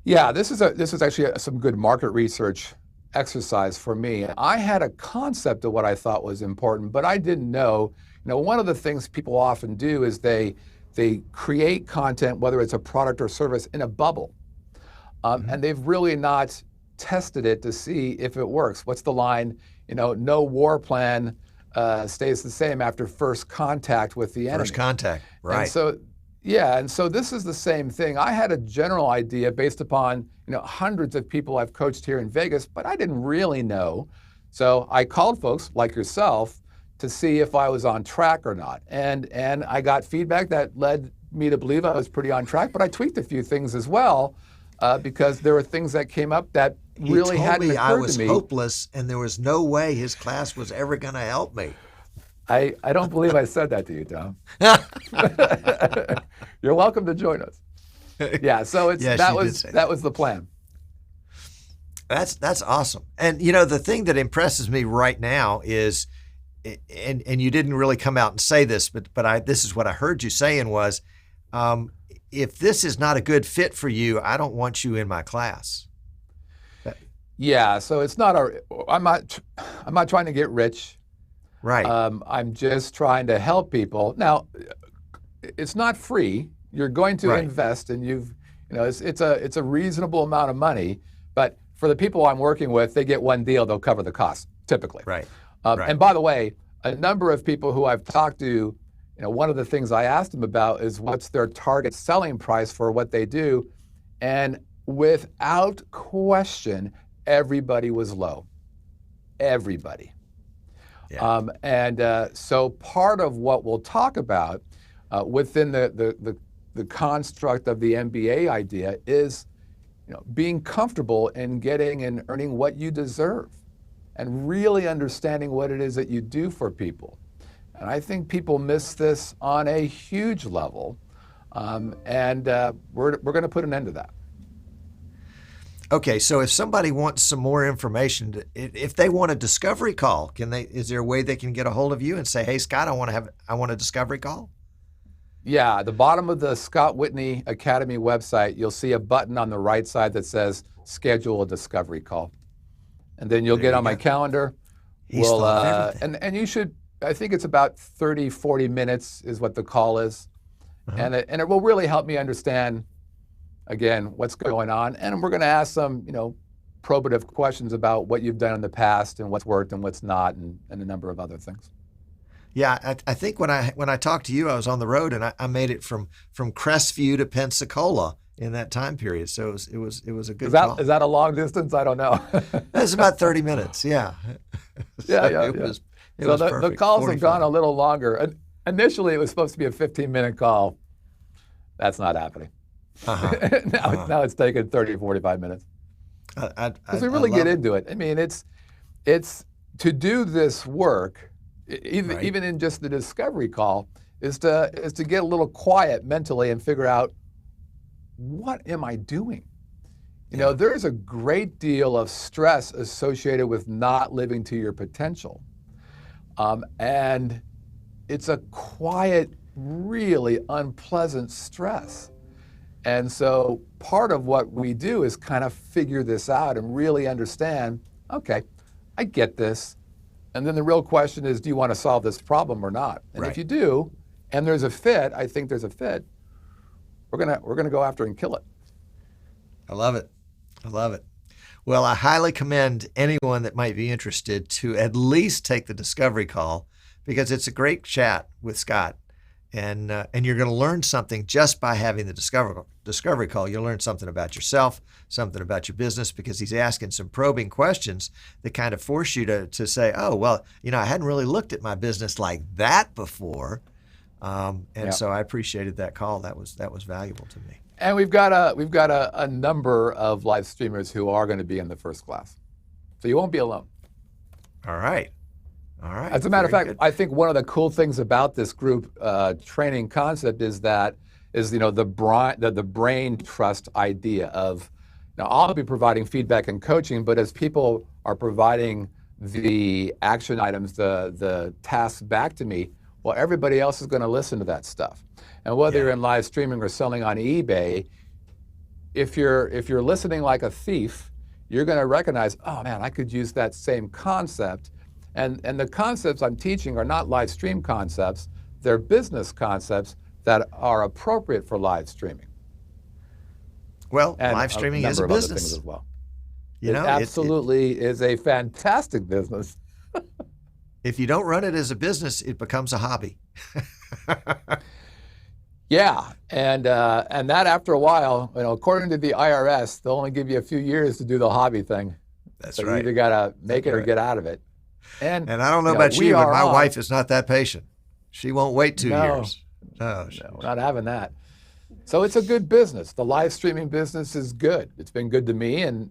yeah. This is actually some good market research exercise for me. I had a concept of what I thought was important, but I didn't know. One of the things people often do is they create content, whether it's a product or service, in a bubble, and they've really not tested it to see if it works. What's the line? No war plan stays the same after first contact with the enemy. First contact, right. And so this is the same thing. I had a general idea based upon hundreds of people I've coached here in Vegas, but I didn't really know. So I called folks like yourself to see if I was on track or not. And I got feedback that led me to believe I was pretty on track, but I tweaked a few things as well because there were things that came up that really hadn't occurred to me. He told me I was hopeless and there was no way his class was ever going to help me. I don't believe I said that to you, Tom. You're welcome to join us. Yeah, so that was the plan. That's awesome. And the thing that impresses me right now is, and you didn't really come out and say this, but this is what I heard you saying was, if this is not a good fit for you, I don't want you in my class. Yeah, so it's not I'm not trying to get rich. Right. I'm just trying to help people. Now, it's not free. You're going to invest, and it's a reasonable amount of money. But for the people I'm working with, they get one deal. They'll cover the cost typically. Right. And by the way, a number of people who I've talked to, one of the things I asked them about is what's their target selling price for what they do, and without question, everybody was low. Everybody. Yeah. So part of what we'll talk about within the construct of the MBA idea is, being comfortable in getting and earning what you deserve, and really understanding what it is that you do for people. And I think people miss this on a huge level, and we're going to put an end to that. Okay, so if somebody wants some more information, if they want a discovery call, is there a way they can get a hold of you and say, "Hey, Scott, I want a discovery call"? Yeah, at the bottom of the Scott Whitney Academy website, you'll see a button on the right side that says schedule a discovery call. And then you'll get on my calendar. He's thought of everything. And you should, I think it's about 30, 40 minutes is what the call is. And it will really help me understand, again, what's going on. And we're going to ask some, probative questions about what you've done in the past and what's worked and what's not, and a number of other things. Yeah, I think when I talked to you, I was on the road, and I made it from Crestview to Pensacola in that time period. So it was a good call. Is that a long distance? I don't know. It's about 30 minutes. Yeah. It was perfect. The calls 45. have gone a little longer. Initially, it was supposed to be a 15-minute call. That's not happening. Now it's taken 30, 45 minutes. Because we really get into it. I mean, it's to do this work. Even in just the discovery call, is to get a little quiet mentally and figure out, what am I doing? There's a great deal of stress associated with not living to your potential. And it's a quiet, really unpleasant stress. And so part of what we do is kind of figure this out and really understand, okay, I get this. And then the real question is, do you want to solve this problem or not? And if you do, and there's a fit, I think there's a fit, we're gonna go after and kill it. I love it. Well, I highly commend anyone that might be interested to at least take the discovery call, because it's a great chat with Scott, and you're going to learn something just by having the discovery call. You'll learn something about yourself, something about your business, because he's asking some probing questions that kind of force you to say, oh, well, I hadn't really looked at my business like that before. So I appreciated that call. That was valuable to me. And we've got a number of live streamers who are going to be in the first class, so you won't be alone. All right. As a matter of fact, I think one of the cool things about this group training concept is the brain trust idea of, now I'll be providing feedback and coaching, but as people are providing the action items, the tasks back to me, well, everybody else is going to listen to that stuff. And whether you're in live streaming or selling on eBay, if you're listening like a thief, you're going to recognize, oh man, I could use that same concept. And the concepts I'm teaching are not live stream concepts, they're business concepts that are appropriate for live streaming. Well, live streaming is a business as well. It absolutely is a fantastic business. If you don't run it as a business, it becomes a hobby. Yeah, and that after a while, according to the IRS, they'll only give you a few years to do the hobby thing. That's so right. You either got to make it or get out of it. And I don't know about you, but my wife is not that patient. She won't wait 2 years. No, we're not having that. So it's a good business. The live streaming business is good. It's been good to me, and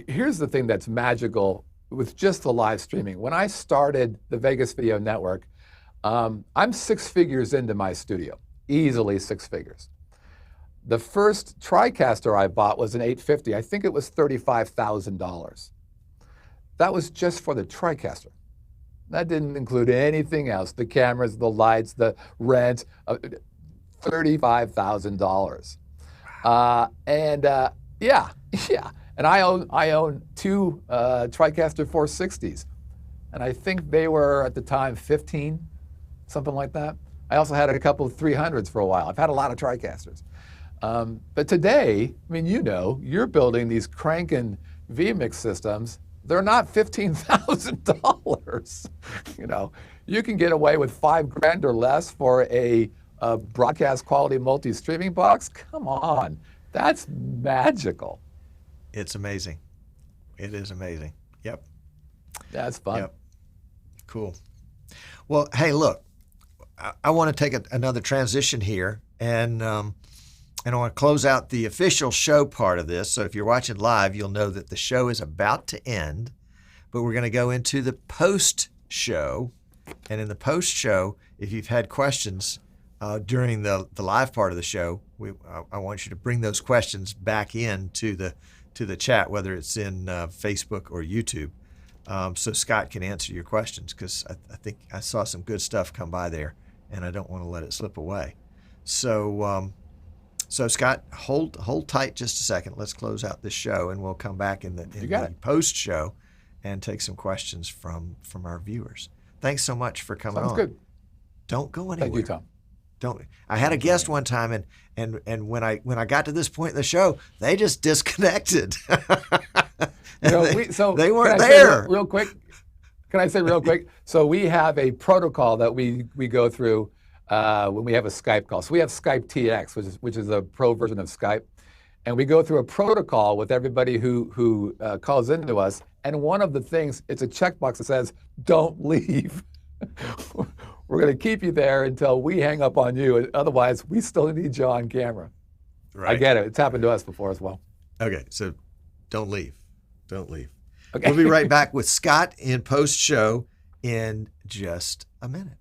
here's the thing that's magical with just the live streaming. When I started the Vegas Video Network, I'm 6 figures into my studio, easily 6 figures. The first TriCaster I bought was an 850. I think it was $35,000. That was just for the TriCaster. That didn't include anything else, the cameras, the lights, the rent, $35,000. And I own 2 TriCaster 460s. And I think they were at the time 15, something like that. I also had a couple of 300s for a while. I've had a lot of TriCasters. But today, you're building these cranking vMix systems. They're not $15,000. You can get away with $5,000 or less for a broadcast quality multi-streaming box. Come on, that's magical. It's amazing. It is amazing. Yep. Yeah, it's fun. Yep. Cool. Well, hey, look, I want to take another transition here, and I want to close out the official show part of this. So if you're watching live, you'll know that the show is about to end, but we're going to go into the post-show. And in the post-show, if you've had questions during the live part of the show, I want you to bring those questions back in to the chat, whether it's in Facebook or YouTube. So Scott can answer your questions, because I think I saw some good stuff come by there, and I don't want to let it slip away. So Scott, hold tight just a second. Let's close out this show, and we'll come back in the post show and take some questions from our viewers. Thanks so much for coming on. Sounds good. Don't go anywhere. Thank you, Tom. Don't. I had a guest one time, and when I got to this point in the show, they just disconnected. They weren't there. Real quick, can I say real quick? So we have a protocol that we go through when we have a Skype call. So we have Skype TX, which is a pro version of Skype, and we go through a protocol with everybody who calls into us. And one of the things, it's a checkbox that says, "Don't leave." We're going to keep you there until we hang up on you. Otherwise, we still need you on camera. Right. I get it. It's happened to us before as well. Okay, so don't leave. Don't leave. Okay. We'll be right back with Scott in post-show in just a minute.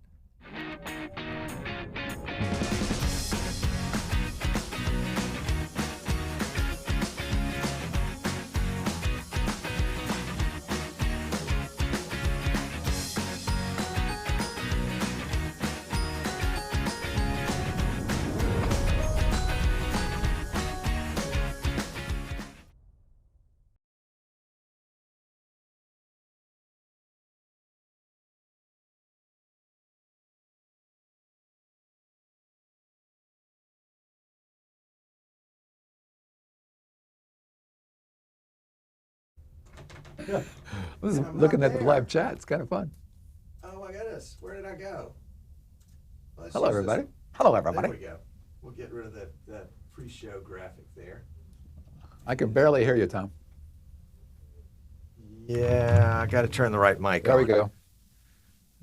I was looking at the live chat. It's kind of fun. Oh my goodness, where did I go? Hello, everybody. Hello, everybody. There we go. We'll get rid of that pre-show graphic there. I can barely hear you, Tom. Yeah, I got to turn the right mic on. There we go.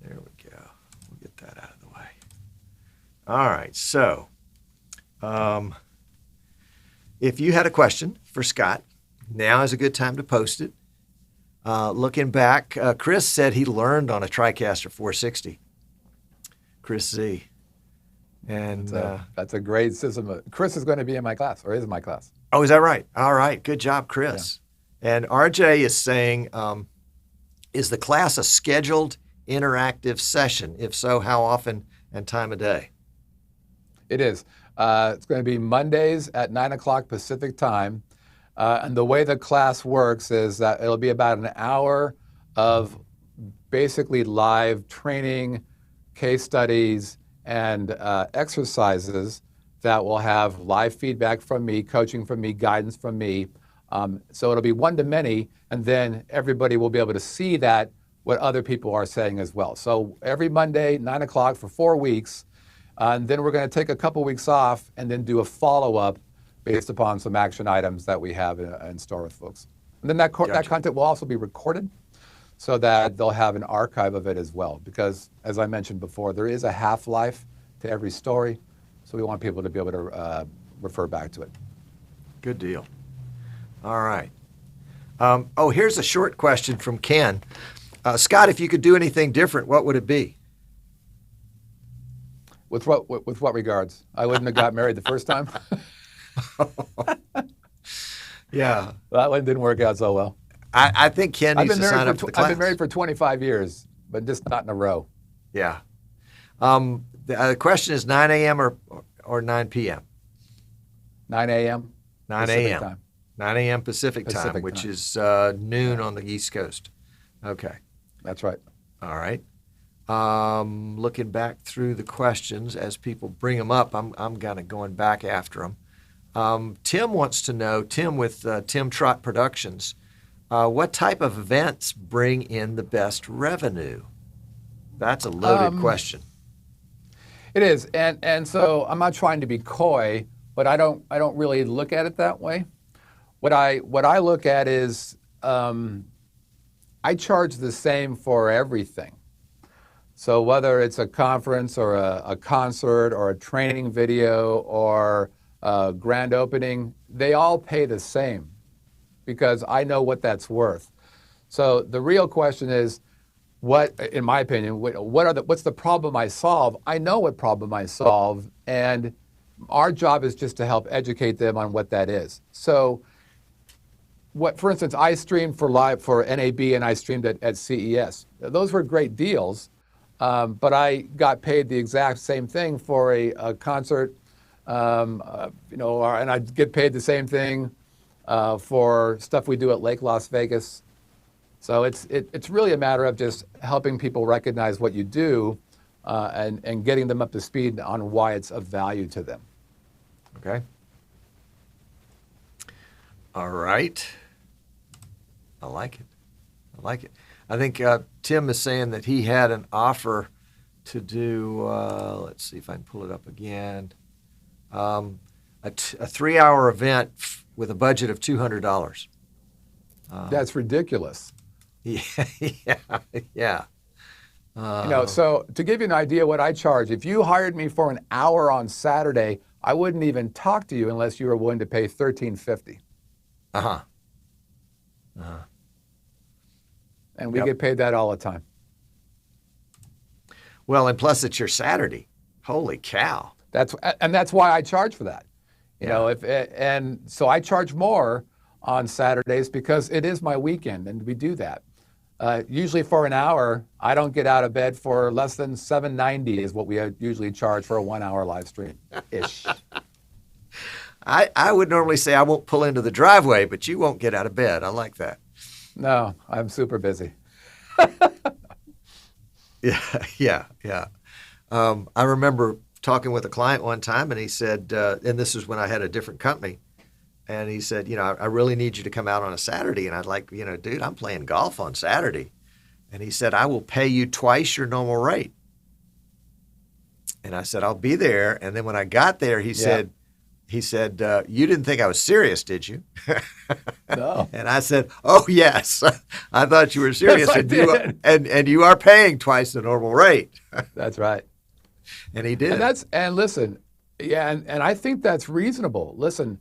There we go. We'll get that out of the way. All right, so if you had a question for Scott, now is a good time to post it. Looking back, Chris said he learned on a TriCaster 460. Chris Z. And that's a great system. Chris is going to be in my class, or is in my class. Oh, is that right? All right. Good job, Chris. Yeah. And RJ is saying, is the class a scheduled interactive session? If so, how often and time of day? It is. It's going to be Mondays at 9 o'clock Pacific time. And the way the class works is that it'll be about an hour of basically live training, case studies, and exercises that will have live feedback from me, coaching from me, guidance from me. So it'll be one-to-many, and then everybody will be able to see that, what other people are saying as well. So every Monday, 9 o'clock for 4 weeks, and then we're going to take a couple weeks off and then do a follow-up based upon some action items that we have in store with folks. And then that content will also be recorded so that they'll have an archive of it as well. Because, as I mentioned before, there is a half-life to every story, so we want people to be able to refer back to it. Good deal. All right. Here's a short question from Ken. Scott, if you could do anything different, what would it be? With what regards? I wouldn't have got married the first time. Yeah. That one didn't work out so well. I think Ken needs to sign up for the class. I've been married for 25 years, but just not in a row. Yeah. The question is 9 a.m. or 9 p.m.? 9 a.m. 9 a.m. Time. 9 a.m. Pacific time, which is noon on the East Coast. Okay. That's right. All right. Looking back through the questions as people bring them up, I'm kind of going back after them. Tim wants to know, Tim with Tim Trott Productions, what type of events bring in the best revenue? That's a loaded question. It is, and so I'm not trying to be coy, but I don't really look at it that way. What I look at is I charge the same for everything. So whether it's a conference or a concert or a training video or a grand opening, they all pay the same because I know what that's worth. So the real question is, what, in my opinion, what's the problem I solve? I know what problem I solve, and our job is just to help educate them on what that is. So for instance, I streamed for NAB and I streamed at CES. Those were great deals. But I got paid the exact same thing for a concert, and I get paid the same thing for stuff we do at Lake Las Vegas. So it's really a matter of just helping people recognize what you do and getting them up to speed on why it's of value to them. Okay. All right. I like it. I like it. I think Tim is saying that he had an offer to do, let's see if I can pull it up again, a 3-hour event with a budget of $200. That's ridiculous. Yeah, yeah. So to give you an idea what I charge, if you hired me for an hour on Saturday, I wouldn't even talk to you unless you were willing to pay $13.50. Uh-huh. And we get paid that all the time. Well, and plus it's your Saturday. Holy cow. That's why I charge for that. And so I charge more on Saturdays because it is my weekend and we do that. Usually for an hour, I don't get out of bed for less than $7.90 is what we usually charge for a 1-hour live stream ish. I would normally say I won't pull into the driveway, but you won't get out of bed. I like that. No, I'm super busy. Yeah. I remember talking with a client one time, and he said, and this is when I had a different company, and he said, I really need you to come out on a Saturday. And I'd like, dude, I'm playing golf on Saturday. And he said, I will pay you twice your normal rate. And I said, I'll be there. And then when I got there, he said, you didn't think I was serious, did you? No. And I said, oh, yes. I thought you were serious. Yes, I did. And you are paying twice the normal rate. That's right. And he did. And listen, and I think that's reasonable. Listen,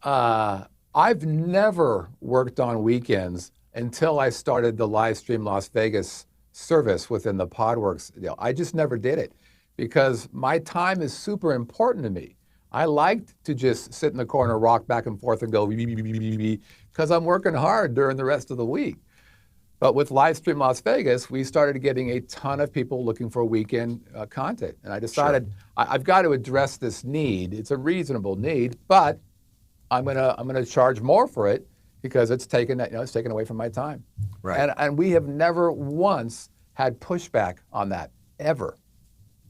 I've never worked on weekends until I started the live stream Las Vegas service within the PodWorks. I just never did it because my time is super important to me. I liked to just sit in the corner, rock back and forth and go because I'm working hard during the rest of the week. But with Livestream Las Vegas, we started getting a ton of people looking for weekend content. And I decided I've got to address this need. It's a reasonable need, but I'm gonna charge more for it because it's taken away from my time. Right. And we have never once had pushback on that, ever.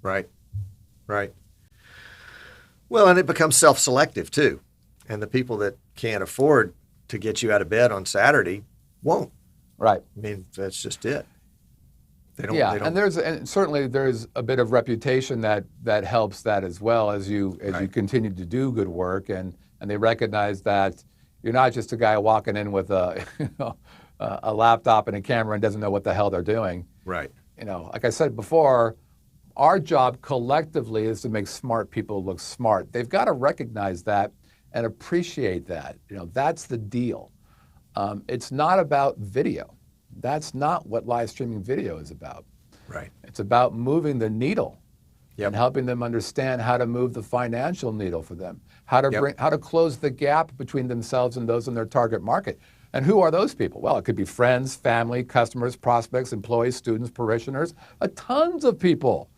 Right. Well, and it becomes self-selective too. And the people that can't afford to get you out of bed on Saturday won't. Right. I mean, that's just it. They don't. And certainly there's a bit of reputation that helps that as well as you continue to do good work and they recognize that you're not just a guy walking in with a laptop and a camera and doesn't know what the hell they're doing. Right. Like I said before, our job collectively is to make smart people look smart. They've got to recognize that and appreciate that. That's the deal. It's not about video. That's not what live streaming video is about. Right. It's about moving the needle Yep. and helping them understand how to move the financial needle for them, how to close the gap between themselves and those in their target market. And who are those people? Well, it could be friends, family, customers, prospects, employees, students, parishioners, tons of people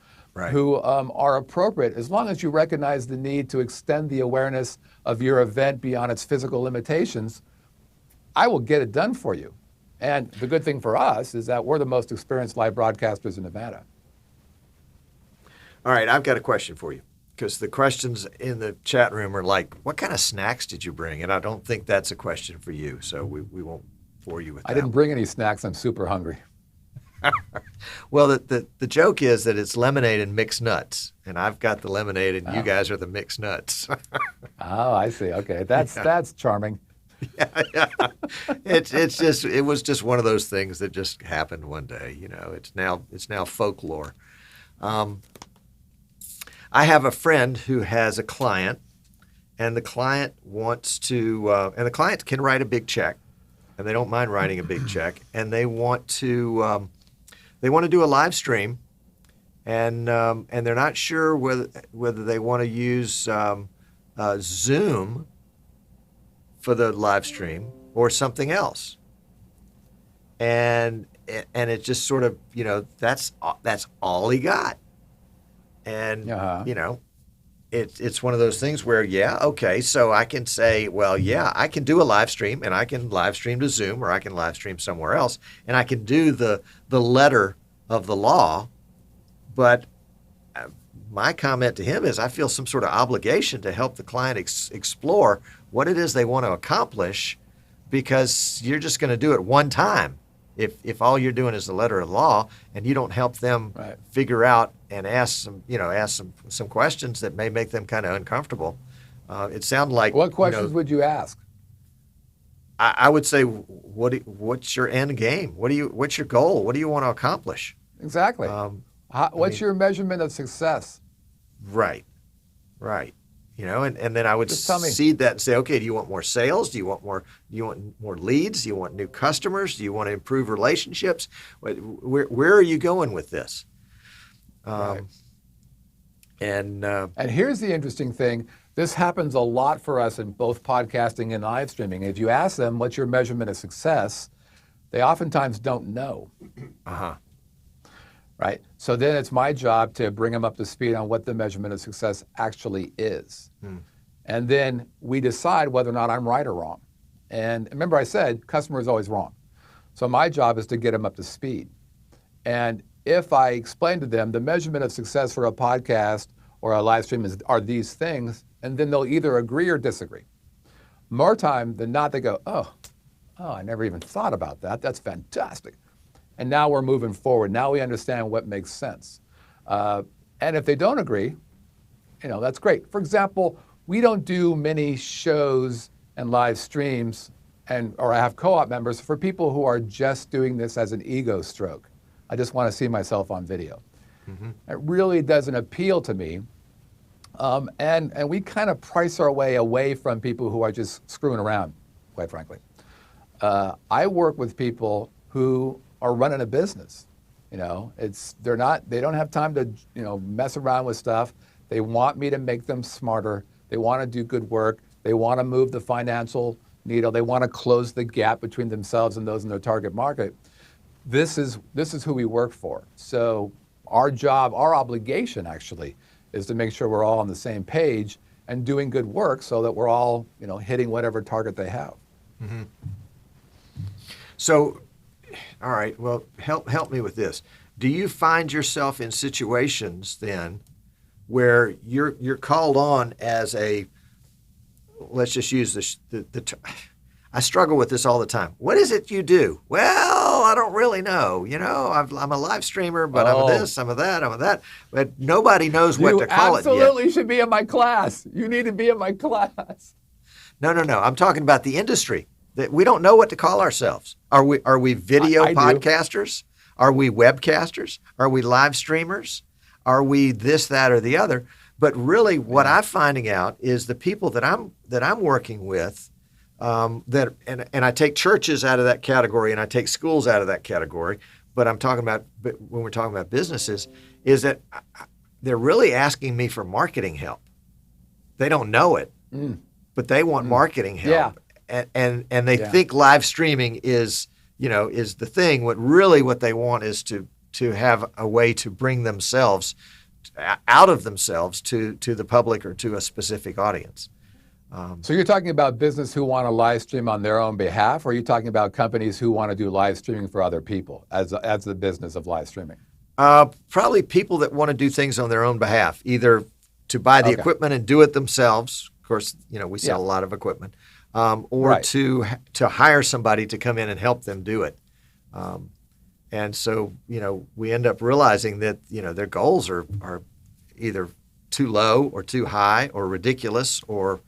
who are appropriate as long as you recognize the need to extend the awareness of your event beyond its physical limitations. I will get it done for you. And the good thing for us is that we're the most experienced live broadcasters in Nevada. All right, I've got a question for you because the questions in the chat room are like, what kind of snacks did you bring? And I don't think that's a question for you, so we won't bore you with that. I didn't bring any snacks. I'm super hungry. Well, the joke is that it's lemonade and mixed nuts, and I've got the lemonade, and you guys are the mixed nuts. Oh, I see. Okay, that's charming. It was just one of those things that just happened one day. It's now folklore. I have a friend who has a client, and the client wants to, and the client can write a big check, and they don't mind writing a big check, and they want to do a live stream, and they're not sure whether they want to use Zoom for the live stream or something else, and it just sort of that's all he got, and it's one of those things where okay, so I can say, well, I can do a live stream, and I can live stream to Zoom, or I can live stream somewhere else, and I can do the letter of the law, but my comment to him is I feel some sort of obligation to help the client explore what it is they want to accomplish, because you're just going to do it one time if all you're doing is the letter of law, and you don't help them figure out and ask some questions that may make them kind of uncomfortable. It sounded like, what questions would you ask? I would say, what's your end game? What's your goal? What do you want to accomplish? Exactly. What's your measurement of success? Right. And then I would seed that and say, okay, do you want more sales? Do you want more leads? Do you want new customers? Do you want to improve relationships? Where are you going with this? And here's the interesting thing. This happens a lot for us in both podcasting and live streaming. If you ask them, what's your measurement of success, they oftentimes don't know. Right? So then it's my job to bring them up to speed on what the measurement of success actually is. And then we decide whether or not I'm right or wrong. And remember I said, customer is always wrong. So my job is to get them up to speed. And if I explain to them the measurement of success for a podcast or a live stream are these things, and then they'll either agree or disagree. More time than not, they go, oh, I never even thought about that. That's fantastic. And now we're moving forward. Now we understand what makes sense. And if they don't agree, that's great. For example, we don't do many shows and live streams or I have co-op members for people who are just doing this as an ego stroke. I just want to see myself on video. It really doesn't appeal to me. And we kind of price our way away from people who are just screwing around, quite frankly. I work with people who are running a business. They don't have time to mess around with stuff. They want me to make them smarter. They want to do good work. They want to move the financial needle. They want to close the gap between themselves and those in their target market. This is who we work for. So our job, our obligation actually, is to make sure we're all on the same page and doing good work so that we're all hitting whatever target they have. So, all right, well, help me with this. Do you find yourself in situations then where you're called on as let's just use the I struggle with this all the time. What is it you do? Well, I don't really know. I'm a live streamer, but I'm a this, I'm a that. But nobody knows what to call it yet. You absolutely should be in my class. You need to be in my class. No. I'm talking about the industry. That we don't know what to call ourselves. Are we video podcasters? Are we webcasters? Are we live streamers? Are we this, that, or the other? But really, what I'm finding out is the people that I'm working with, and I take churches out of that category, and I take schools out of that category. But I'm talking about when we're talking about businesses, is that they're really asking me for marketing help. They don't know it, but they want marketing help. Yeah. And they think live streaming is the thing. What they want is to have a way to bring themselves out of themselves to the public or to a specific audience. So you're talking about business who want to live stream on their own behalf, or are you talking about companies who want to do live streaming for other people as the business of live streaming? Probably people that want to do things on their own behalf, either to buy the equipment and do it themselves. Of course, we sell a lot of equipment. Or to hire somebody to come in and help them do it. And so, we end up realizing that, their goals are either too low or too high or ridiculous or,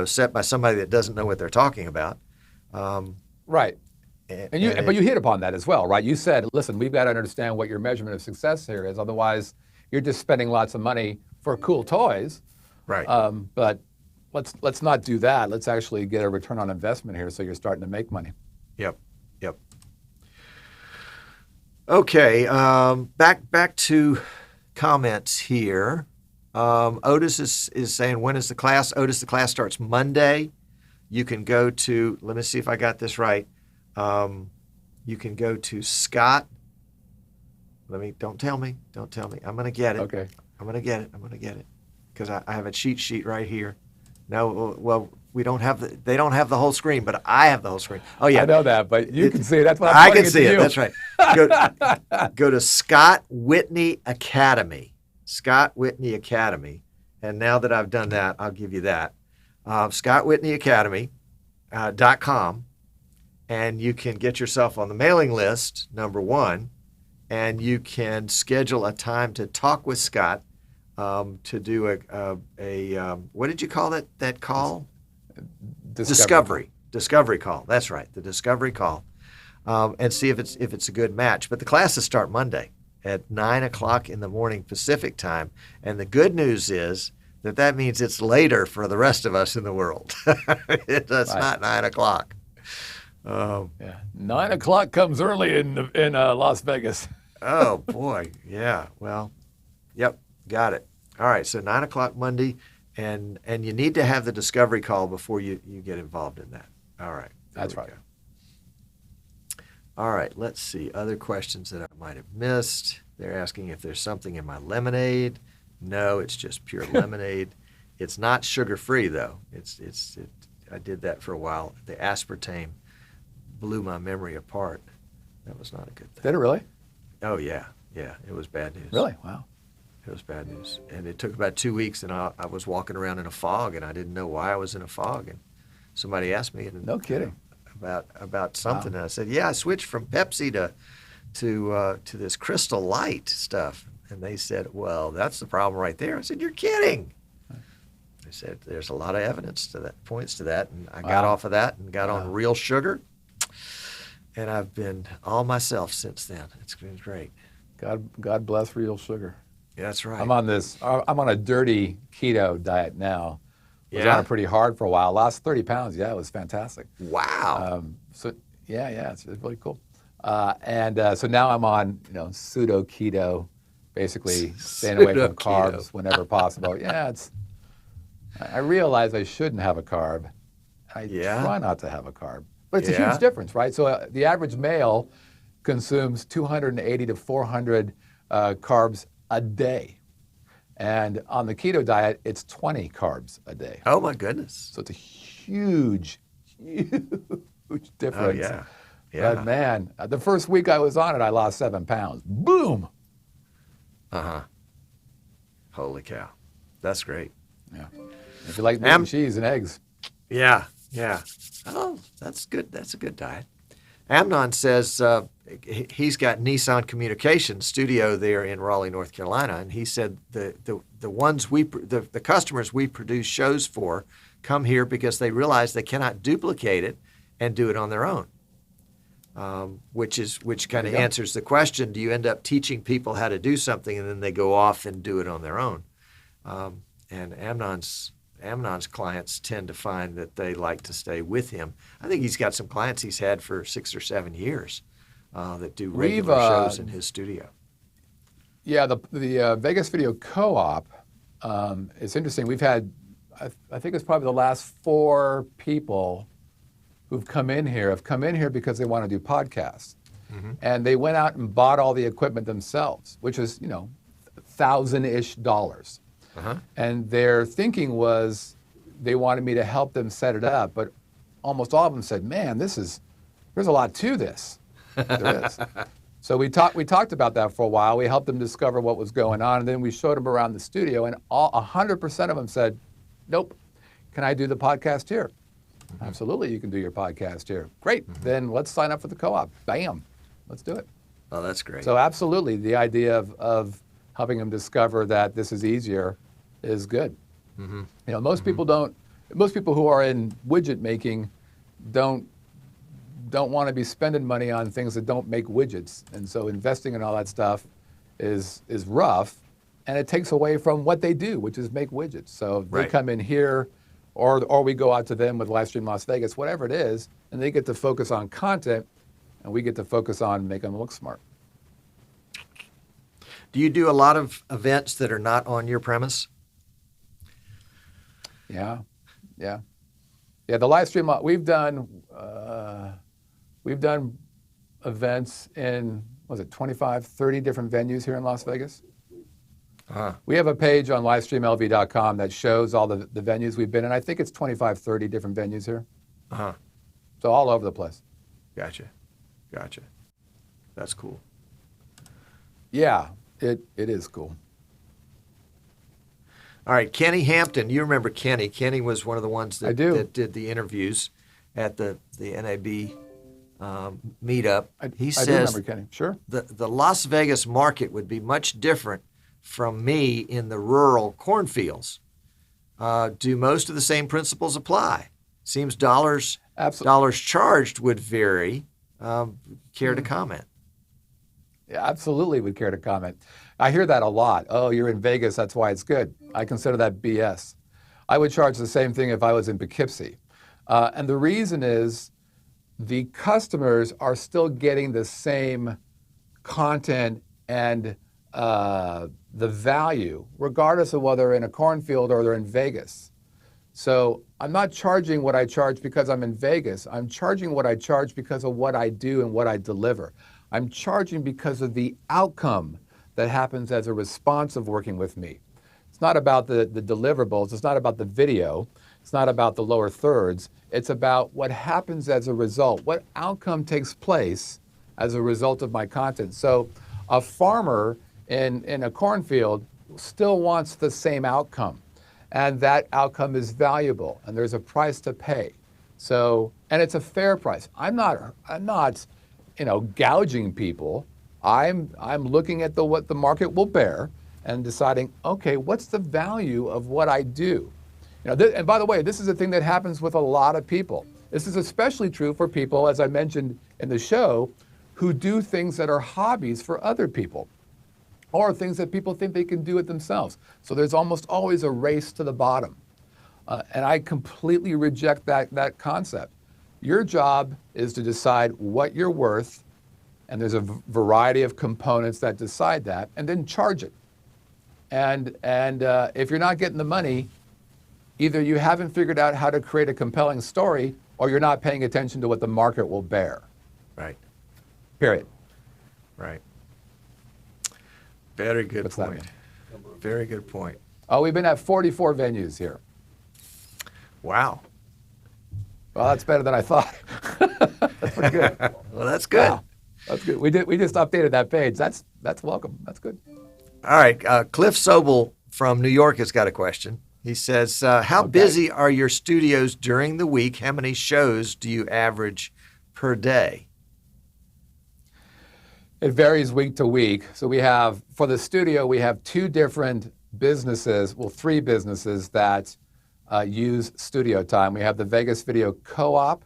set by somebody that doesn't know what they're talking about. Right. And But you hit upon that as well, right? You said, listen, we've got to understand what your measurement of success here is. Otherwise, you're just spending lots of money for cool toys. right. But let's not do that. Let's actually get a return on investment here so you're starting to make money. Yep. Yep. Okay. Back to comments here. Otis is saying, when is the class? Otis, the class starts Monday. You can go to, let me see if I got this right. You can go to Scott. Don't tell me. I'm going to get it. Okay. I'm going to get it. Because I have a cheat sheet right here. No, well, they don't have the whole screen, but I have the whole screen. Oh, yeah. I know that, but you can see it. That's what I'm I pointing can see to it. you. That's right. Go to Scott Whitney Academy. Scott Whitney Academy. And now that I've done that, I'll give you that. Scott Whitney Academy .com, and you can get yourself on the mailing list, number one, and you can schedule a time to talk with Scott to do a what did you call that call? Discovery call. That's right, the discovery call, and see if it's a good match. But the classes start Monday at 9 o'clock in the morning Pacific time, and the good news is that means it's later for the rest of us in the world. It's right. Not 9 o'clock. Yeah, 9 o'clock comes early in Las Vegas. Oh boy, yeah. Well, yep, got it. All right, so 9 o'clock Monday, and you need to have the discovery call before you get involved in that. All right, that's right. Go. All right, let's see other questions that I might have missed. They're asking if there's something in my lemonade. No, it's just pure lemonade. It's not sugar-free though. I did that for a while. The aspartame blew my memory apart. That was not a good thing. Did it really? Oh yeah. It was bad news. Really? Wow. It was bad news, and it took about 2 weeks, and I was walking around in a fog, and I didn't know why I was in a fog. And somebody asked me, no kidding, about something, wow. And I said, yeah, I switched from Pepsi to this Crystal Light stuff. And they said, well, that's the problem right there. I said, you're kidding. They said, there's a lot of evidence to that, points to that. And I got off of that and got on real sugar. And I've been all myself since then. It's been great. God bless real sugar. Yeah, that's right. I'm on a dirty keto diet now. I was Yeah. on it pretty hard for a while. Lost 30 pounds. Yeah, it was fantastic. Wow. So it's really cool. So now I'm on pseudo keto. Basically, staying away from carbs whenever possible. Yeah, I realize I shouldn't have a carb. I try not to have a carb. But it's a huge difference, right? So the average male consumes 280 to 400 carbs a day. And on the keto diet, it's 20 carbs a day. Oh, my goodness. So it's a huge difference. Oh, yeah. But man, the first week I was on it, I lost 7 pounds. Boom! Uh-huh. Holy cow. That's great. Yeah. If you like meat and cheese and eggs. Yeah. Oh, that's good. That's a good diet. Amnon says he's got Nissan Communications studio there in Raleigh, North Carolina, and he said the ones the customers we produce shows for come here because they realize they cannot duplicate it and do it on their own. Which kind of answers the question: do you end up teaching people how to do something and then they go off and do it on their own? And Amnon's clients tend to find that they like to stay with him. I think he's got some clients he's had for 6 or 7 years that do regular shows in his studio. Yeah, the Vegas Video Co-op. It's interesting. We've had, I think it's probably the last 4 people who've come in here because they want to do podcasts. Mm-hmm. And they went out and bought all the equipment themselves, which is, $1,000-ish. Uh-huh. And their thinking was they wanted me to help them set it up, but almost all of them said, man, there's a lot to this. There is. So we talked about that for a while. We helped them discover what was going on, and then we showed them around the studio, and 100% of them said, nope, can I do the podcast here? Mm-hmm. Absolutely, you can do your podcast here. Great, then let's sign up for the co-op. Bam, let's do it. Oh, that's great. So absolutely, the idea of helping them discover that this is easier is good. Mm-hmm. Most people who are in widget making don't don't want to be spending money on things that don't make widgets. And so investing in all that stuff is rough, and it takes away from what they do, which is make widgets. So they Right. come in here, or we go out to them with Livestream Las Vegas, whatever it is, and they get to focus on content, and we get to focus on making them look smart. Do you do a lot of events that are not on your premise? Yeah. The live stream, we've done events in, 25, 30 different venues here in Las Vegas. Uh-huh. We have a page on livestreamlv.com that shows all the venues we've been in. I think it's 25, 30 different venues here. Uh-huh. So all over the place. Gotcha. That's cool. Yeah, it is cool. All right, Kenny Hampton. You remember Kenny. Kenny was one of the ones I do. that did the interviews at the NAB meetup. He I do says remember Kenny. Sure. the Las Vegas market would be much different from me in the rural cornfields. Do most of the same principles apply? Seems dollars charged would vary. Care to comment? Yeah, absolutely would care to comment. I hear that a lot. Oh, you're in Vegas, that's why it's good. I consider that BS. I would charge the same thing if I was in Poughkeepsie. And the reason is the customers are still getting the same content and the value, regardless of whether they're in a cornfield or they're in Vegas. So I'm not charging what I charge because I'm in Vegas. I'm charging what I charge because of what I do and what I deliver. I'm charging because of the outcome that happens as a response of working with me. It's not about the deliverables. It's not about the video. It's not about the lower thirds. It's about what happens as a result, what outcome takes place as a result of my content. So a farmer in a cornfield still wants the same outcome, and that outcome is valuable, and there's a price to pay. So, and it's a fair price. I'm not gouging people. I'm looking at what the market will bear and deciding, okay, what's the value of what I do? And by the way, this is a thing that happens with a lot of people. This is especially true for people, as I mentioned in the show, who do things that are hobbies for other people, or things that people think they can do it themselves. So there's almost always a race to the bottom. And I completely reject that concept. Your job is to decide what you're worth, and there's a variety of components that decide that, and then charge it. And if you're not getting the money, either you haven't figured out how to create a compelling story, or you're not paying attention to what the market will bear. Right. Period. Right. Very good What's that point. mean? Very good point. Oh, we've been at 44 venues here. Wow. Well, that's better than I thought. That's pretty good. Well, that's good. Wow. That's good. We just updated that page. That's welcome. That's good. All right. Cliff Sobel from New York has got a question. He says, how busy are your studios during the week? How many shows do you average per day? It varies week to week. So for the studio, we have two different businesses, three businesses that use studio time. We have the Vegas Video Co-op,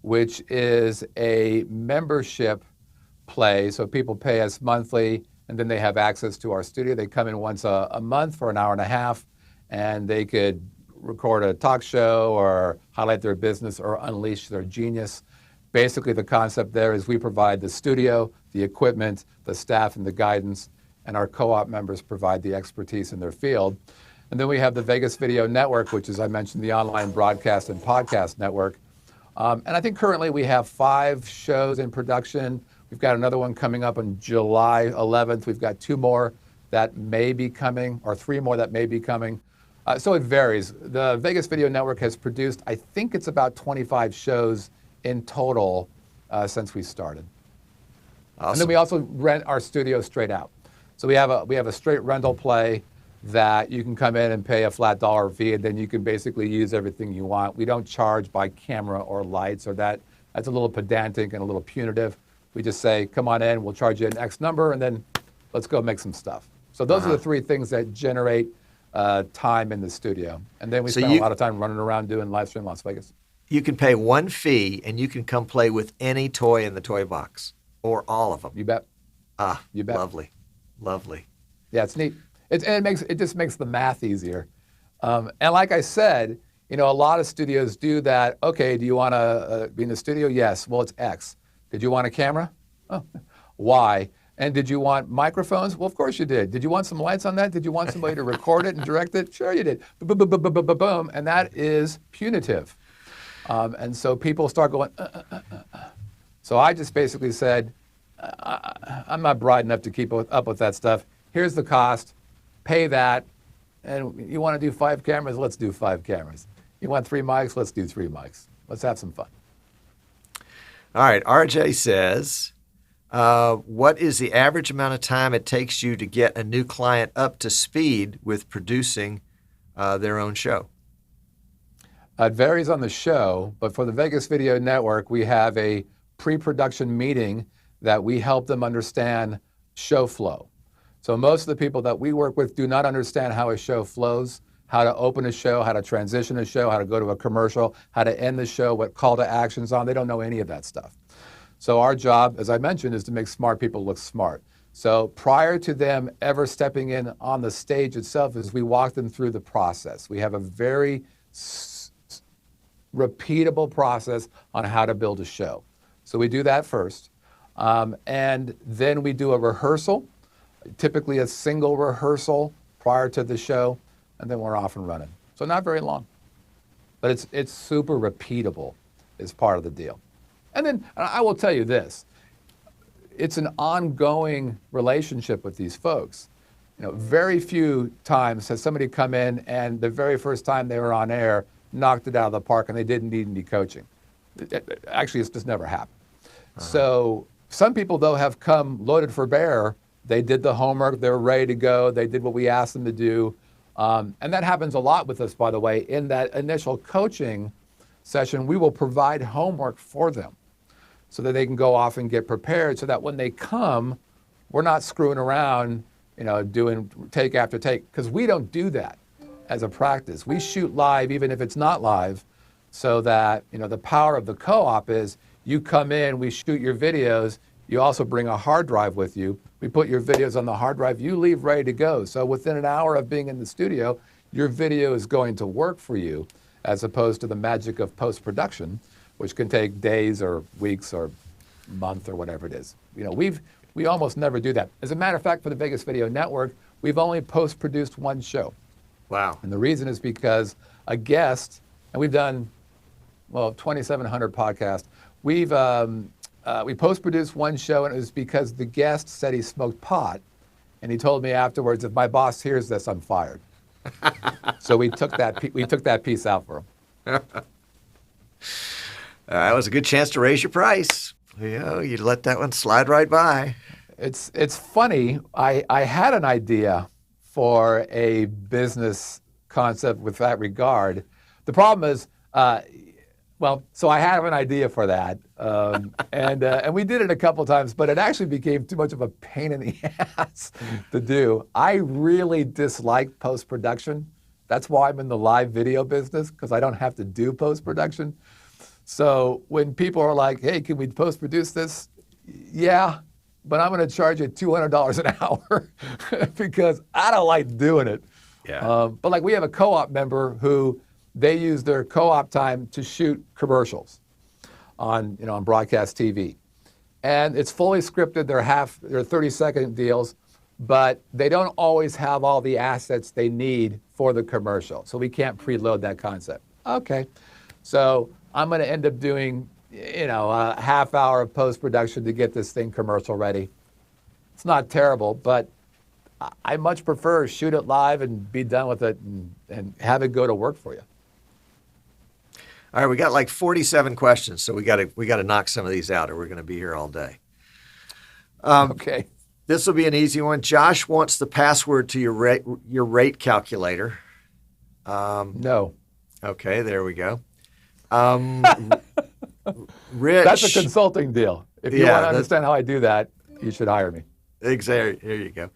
which is a membership play. So people pay us monthly, and then they have access to our studio. They come in once a month for an hour and a half, and they could record a talk show or highlight their business or unleash their genius. Basically, the concept there is we provide the studio, the equipment, the staff, and the guidance, and our co-op members provide the expertise in their field. And then we have the Vegas Video Network, which is, I mentioned, the online broadcast and podcast network. And I think currently we have 5 shows in production. We've got another one coming up on July 11th. We've got 2 more that may be coming, or 3 more that may be coming. So it varies. The Vegas Video Network has produced, I think it's about 25 shows in total since we started. Awesome. And then we also rent our studio straight out. So we have a straight rental play that you can come in and pay a flat dollar fee, and then you can basically use everything you want. We don't charge by camera or lights, or that's a little pedantic and a little punitive. We just say, come on in, we'll charge you an X number, and then let's go make some stuff. So those are the 3 things that generate time in the studio. And then we spend a lot of time running around doing live stream Las Vegas. You can pay one fee and you can come play with any toy in the toy box or all of them. You bet. You bet. Lovely. Lovely. Yeah, it's neat. It just makes the math easier. And like I said, a lot of studios do that. Okay, do you want to be in the studio? Yes. Well, it's X. Did you want a camera? Oh, Y. And did you want microphones? Well, of course you did. Did you want some lights on that? Did you want somebody to record it and direct it? Sure you did. Boom. And that is punitive. And so people start going, So I just basically said, I'm not bright enough to keep up with that stuff. Here's the cost. Pay that. And you want to do 5 cameras? Let's do 5 cameras. You want 3 mics? Let's do 3 mics. Let's have some fun. All right. RJ says, what is the average amount of time it takes you to get a new client up to speed with producing their own show? It varies on the show, but for the Vegas Video Network, we have a pre-production meeting that we help them understand show flow. So most of the people that we work with do not understand how a show flows, how to open a show, how to transition a show, how to go to a commercial, how to end the show, what call to actions on. They don't know any of that stuff. So our job, as I mentioned, is to make smart people look smart. So prior to them ever stepping in on the stage itself, is we walk them through the process. We have a very repeatable process on how to build a show. So we do that first. And then we do a rehearsal, typically a single rehearsal prior to the show, and then we're off and running. So not very long, but it's super repeatable is part of the deal. And then I will tell you this, it's an ongoing relationship with these folks. Very few times has somebody come in and the very first time they were on air, knocked it out of the park and they didn't need any coaching. Actually, it's just never happened. So some people, though, have come loaded for bear. They did the homework. They were ready to go. They did what we asked them to do. And that happens a lot with us, by the way. In that initial coaching session, we will provide homework for them so that they can go off and get prepared so that when they come, we're not screwing around, doing take after take, because we don't do that as a practice. We shoot live even if it's not live, so that, the power of the co-op is you come in, we shoot your videos, you also bring a hard drive with you. We put your videos on the hard drive, you leave ready to go. So within an hour of being in the studio, your video is going to work for you, as opposed to the magic of post-production, which can take days or weeks or month or whatever it is. We almost never do that. As a matter of fact, for the Vegas Video Network, we've only post-produced 1 show. Wow. And the reason is because a guest, and we've done, 2,700 podcasts. We post-produced 1 show, and it was because the guest said he smoked pot, and he told me afterwards, if my boss hears this, I'm fired. So we took that piece out for him. That was a good chance to raise your price. You let that one slide right by. It's funny. I had an idea for a business concept with that regard. The problem is, so I have an idea for that, and we did it a couple times, but it actually became too much of a pain in the ass to do. I really dislike post-production. That's why I'm in the live video business, because I don't have to do post-production. So when people are like, hey, can we post-produce this? Yeah, but I'm going to charge you $200 an hour because I don't like doing it. Yeah. But we have a co-op member who they use their co-op time to shoot commercials on broadcast TV. And it's fully scripted. They're 30-second deals, but they don't always have all the assets they need for the commercial. So we can't preload that concept. Okay. So I'm going to end up doing, a half hour of post-production to get this thing commercial ready. It's not terrible, but I much prefer shoot it live and be done with it and have it go to work for you. All right, we got 47 questions, so we got to knock some of these out, or we're going to be here all day. Okay. This will be an easy one. Josh wants the password to your rate calculator. No. Okay, there we go. Rich. That's a consulting deal. If you want to understand how I do that, you should hire me. Exactly. Here you go.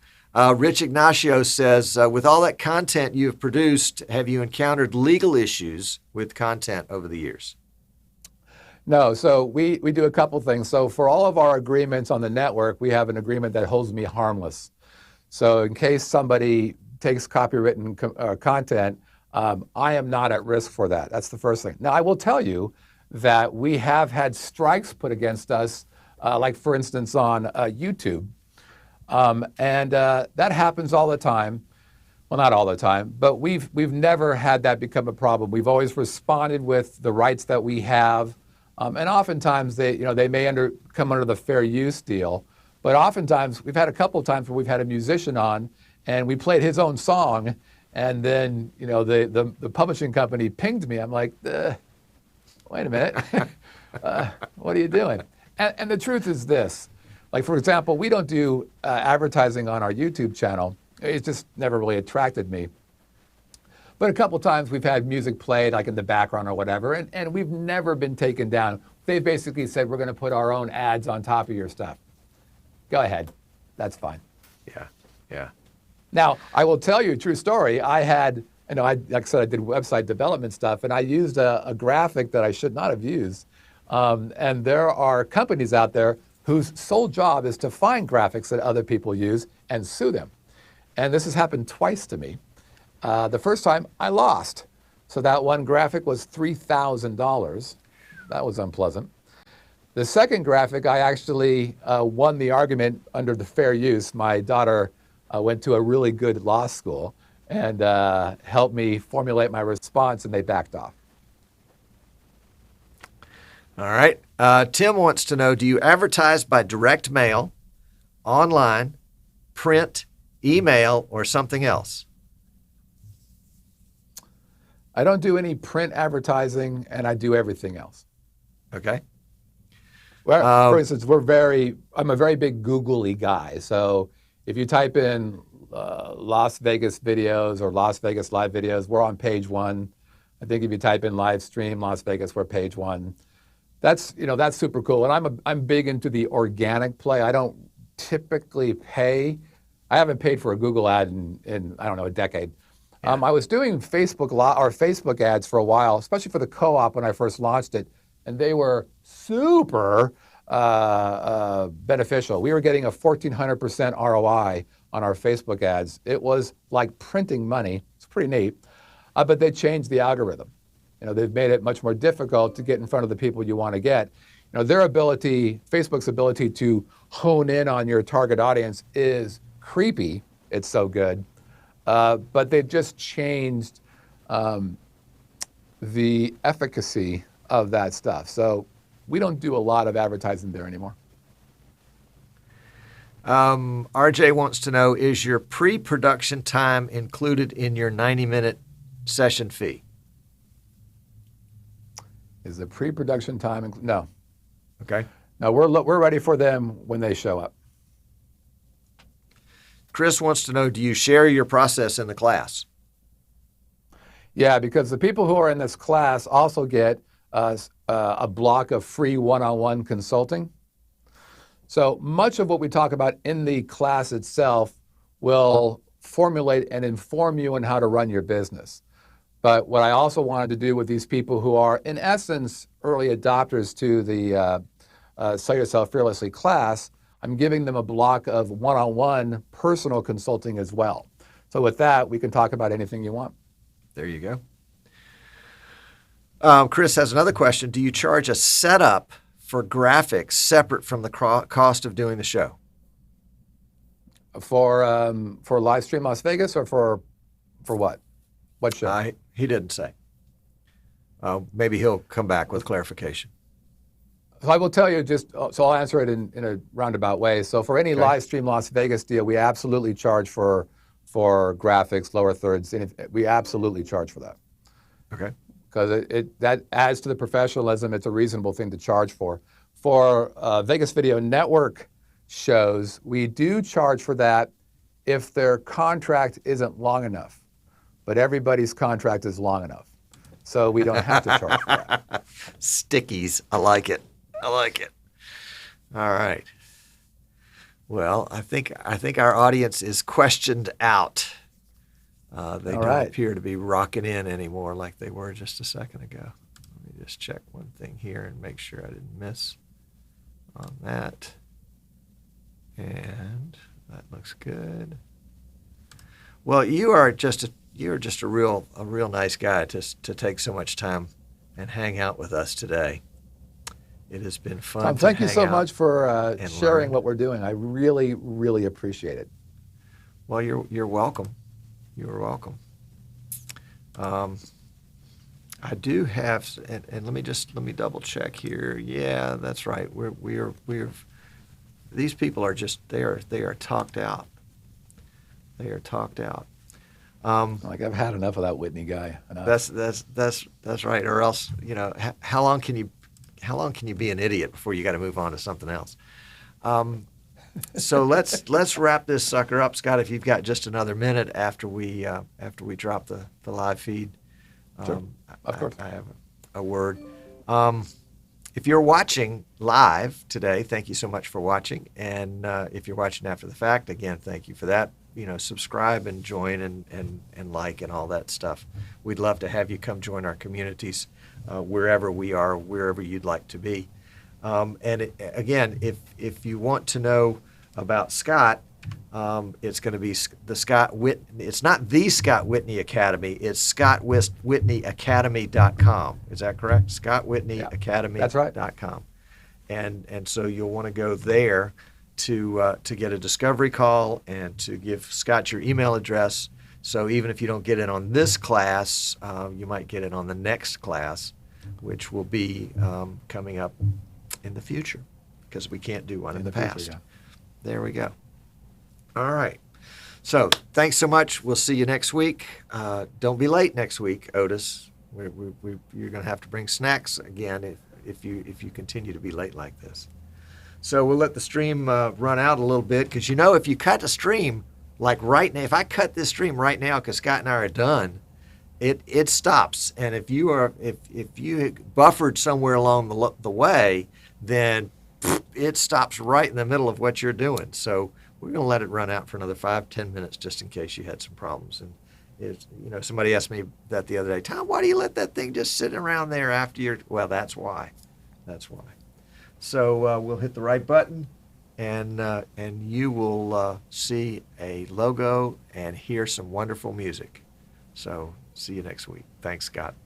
Rich Ignacio says, with all that content you have produced, have you encountered legal issues with content over the years? No, so we do a couple things. So for all of our agreements on the network, we have an agreement that holds me harmless. So in case somebody takes copywritten content, I am not at risk for that. That's the first thing. Now, I will tell you that we have had strikes put against us, like for instance on YouTube. And that happens all the time. Well, not all the time, but we've never had that become a problem. We've always responded with the rights that we have. And oftentimes they may come under the fair use deal. But oftentimes, we've had a couple of times where we've had a musician on, and we played his own song, and then the publishing company pinged me. I'm like, wait a minute, what are you doing? And the truth is this, like for example, we don't do advertising on our YouTube channel. It just never really attracted me. But a couple of times we've had music played like in the background or whatever, and we've never been taken down. They basically said, we're going to put our own ads on top of your stuff. Go ahead. That's fine. Yeah. Now, I will tell you a true story. I had, like I said, I did website development stuff, and I used a graphic that I should not have used. And there are companies out there whose sole job is to find graphics that other people use and sue them. And this has happened twice to me. The first time, I lost. So that one graphic was $3,000. That was unpleasant. The second graphic, I actually won the argument under the fair use. My daughter went to a really good law school and helped me formulate my response, and they backed off. All right. Tim wants to know, do you advertise by direct mail, online, print, email, or something else? I don't do any print advertising, and I do everything else. Okay. Well, for instance, I'm a very big Google-y guy. So if you type in Las Vegas videos or Las Vegas live videos, we're on page 1. I think if you type in live stream Las Vegas, we're page 1. That's super cool. And I'm big into the organic play. I don't typically pay. I haven't paid for a Google ad in I don't know, a decade. Yeah. I was doing Facebook ads for a while, especially for the co-op when I first launched it, and they were super beneficial. We were getting a 1,400% ROI on our Facebook ads. It was like printing money. It's pretty neat, but they changed the algorithm. They've made it much more difficult to get in front of the people you want to get. Facebook's ability to hone in on your target audience is creepy. It's so good. But they've just changed the efficacy of that stuff. So we don't do a lot of advertising there anymore. RJ wants to know, is your pre-production time included in your 90-minute session fee? Is the pre-production time no. Okay. No, we're ready for them when they show up. Chris wants to know, do you share your process in the class? Yeah, because the people who are in this class also get a block of free one-on-one consulting. So much of what we talk about in the class itself will formulate and inform you on how to run your business. But what I also wanted to do with these people who are, in essence, early adopters to the Sell Yourself Fearlessly class, I'm giving them a block of one-on-one personal consulting as well. So with that, we can talk about anything you want. There you go. Chris has another question. Do you charge a setup for graphics separate from the cost of doing the show? For Live Stream Las Vegas, or for what? What show? He didn't say. Maybe he'll come back with clarification. So I will tell you so I'll answer it in a roundabout way. So for any Live Stream Las Vegas deal, we absolutely charge for graphics, lower thirds. We absolutely charge for that. Okay. Because that adds to the professionalism. It's a reasonable thing to charge for. For Vegas Video Network shows, we do charge for that if their contract isn't long enough. But everybody's contract is long enough. So we don't have to charge for that. Stickies. I like it. All right. Well, I think our audience is questioned out. They don't appear to be rocking in anymore like they were just a second ago. Let me just check one thing here and make sure I didn't miss on that. And that looks good. Well, you're just a real nice guy to take so much time and hang out with us today. It has been fun. Tom, to thank you hang so out much for and sharing learn. what we're doing. I really, really appreciate it. Well, you're welcome. You're welcome. I do have, and let me double check here. Yeah, that's right. We're these people are just they are talked out. They are talked out. Like, I've had enough of that Whitney guy. Enough. That's right. Or else, how long can you be an idiot before you got to move on to something else? So let's wrap this sucker up, Scott. If you've got just another minute after we drop the live feed, Sure. Of course. I have a word. If you're watching live today, thank you so much for watching. And if you're watching after the fact, again, thank you for that. Subscribe and join and like and all that stuff. We'd love to have you come join our communities wherever we are, wherever you'd like to be. Again, if you want to know about Scott, it's going to be the Scott Whitney. It's not the Scott Whitney Academy. It's ScottWhitneyAcademy.com. Is that correct? ScottWhitneyAcademy.com. And so you'll want to go there to get a discovery call and to give Scott your email address. So even if you don't get in on this class, you might get in on the next class, which will be coming up in the future because we can't do one in the past. Future, yeah. There we go. All right. So thanks so much. We'll see you next week. Don't be late next week, Otis. You're going to have to bring snacks again if you continue to be late like this. So we'll let the stream run out a little bit because if you cut the stream like right now, if I cut this stream right now because Scott and I are done, it stops. And if you buffered somewhere along the way, then it stops right in the middle of what you're doing. So we're going to let it run out for another 5-10 minutes just in case you had some problems. And somebody asked me that the other day, Tom, why do you let that thing just sit around there after you're? Well, that's why. That's why. So we'll hit the right button, and you will see a logo and hear some wonderful music. So see you next week. Thanks, Scott.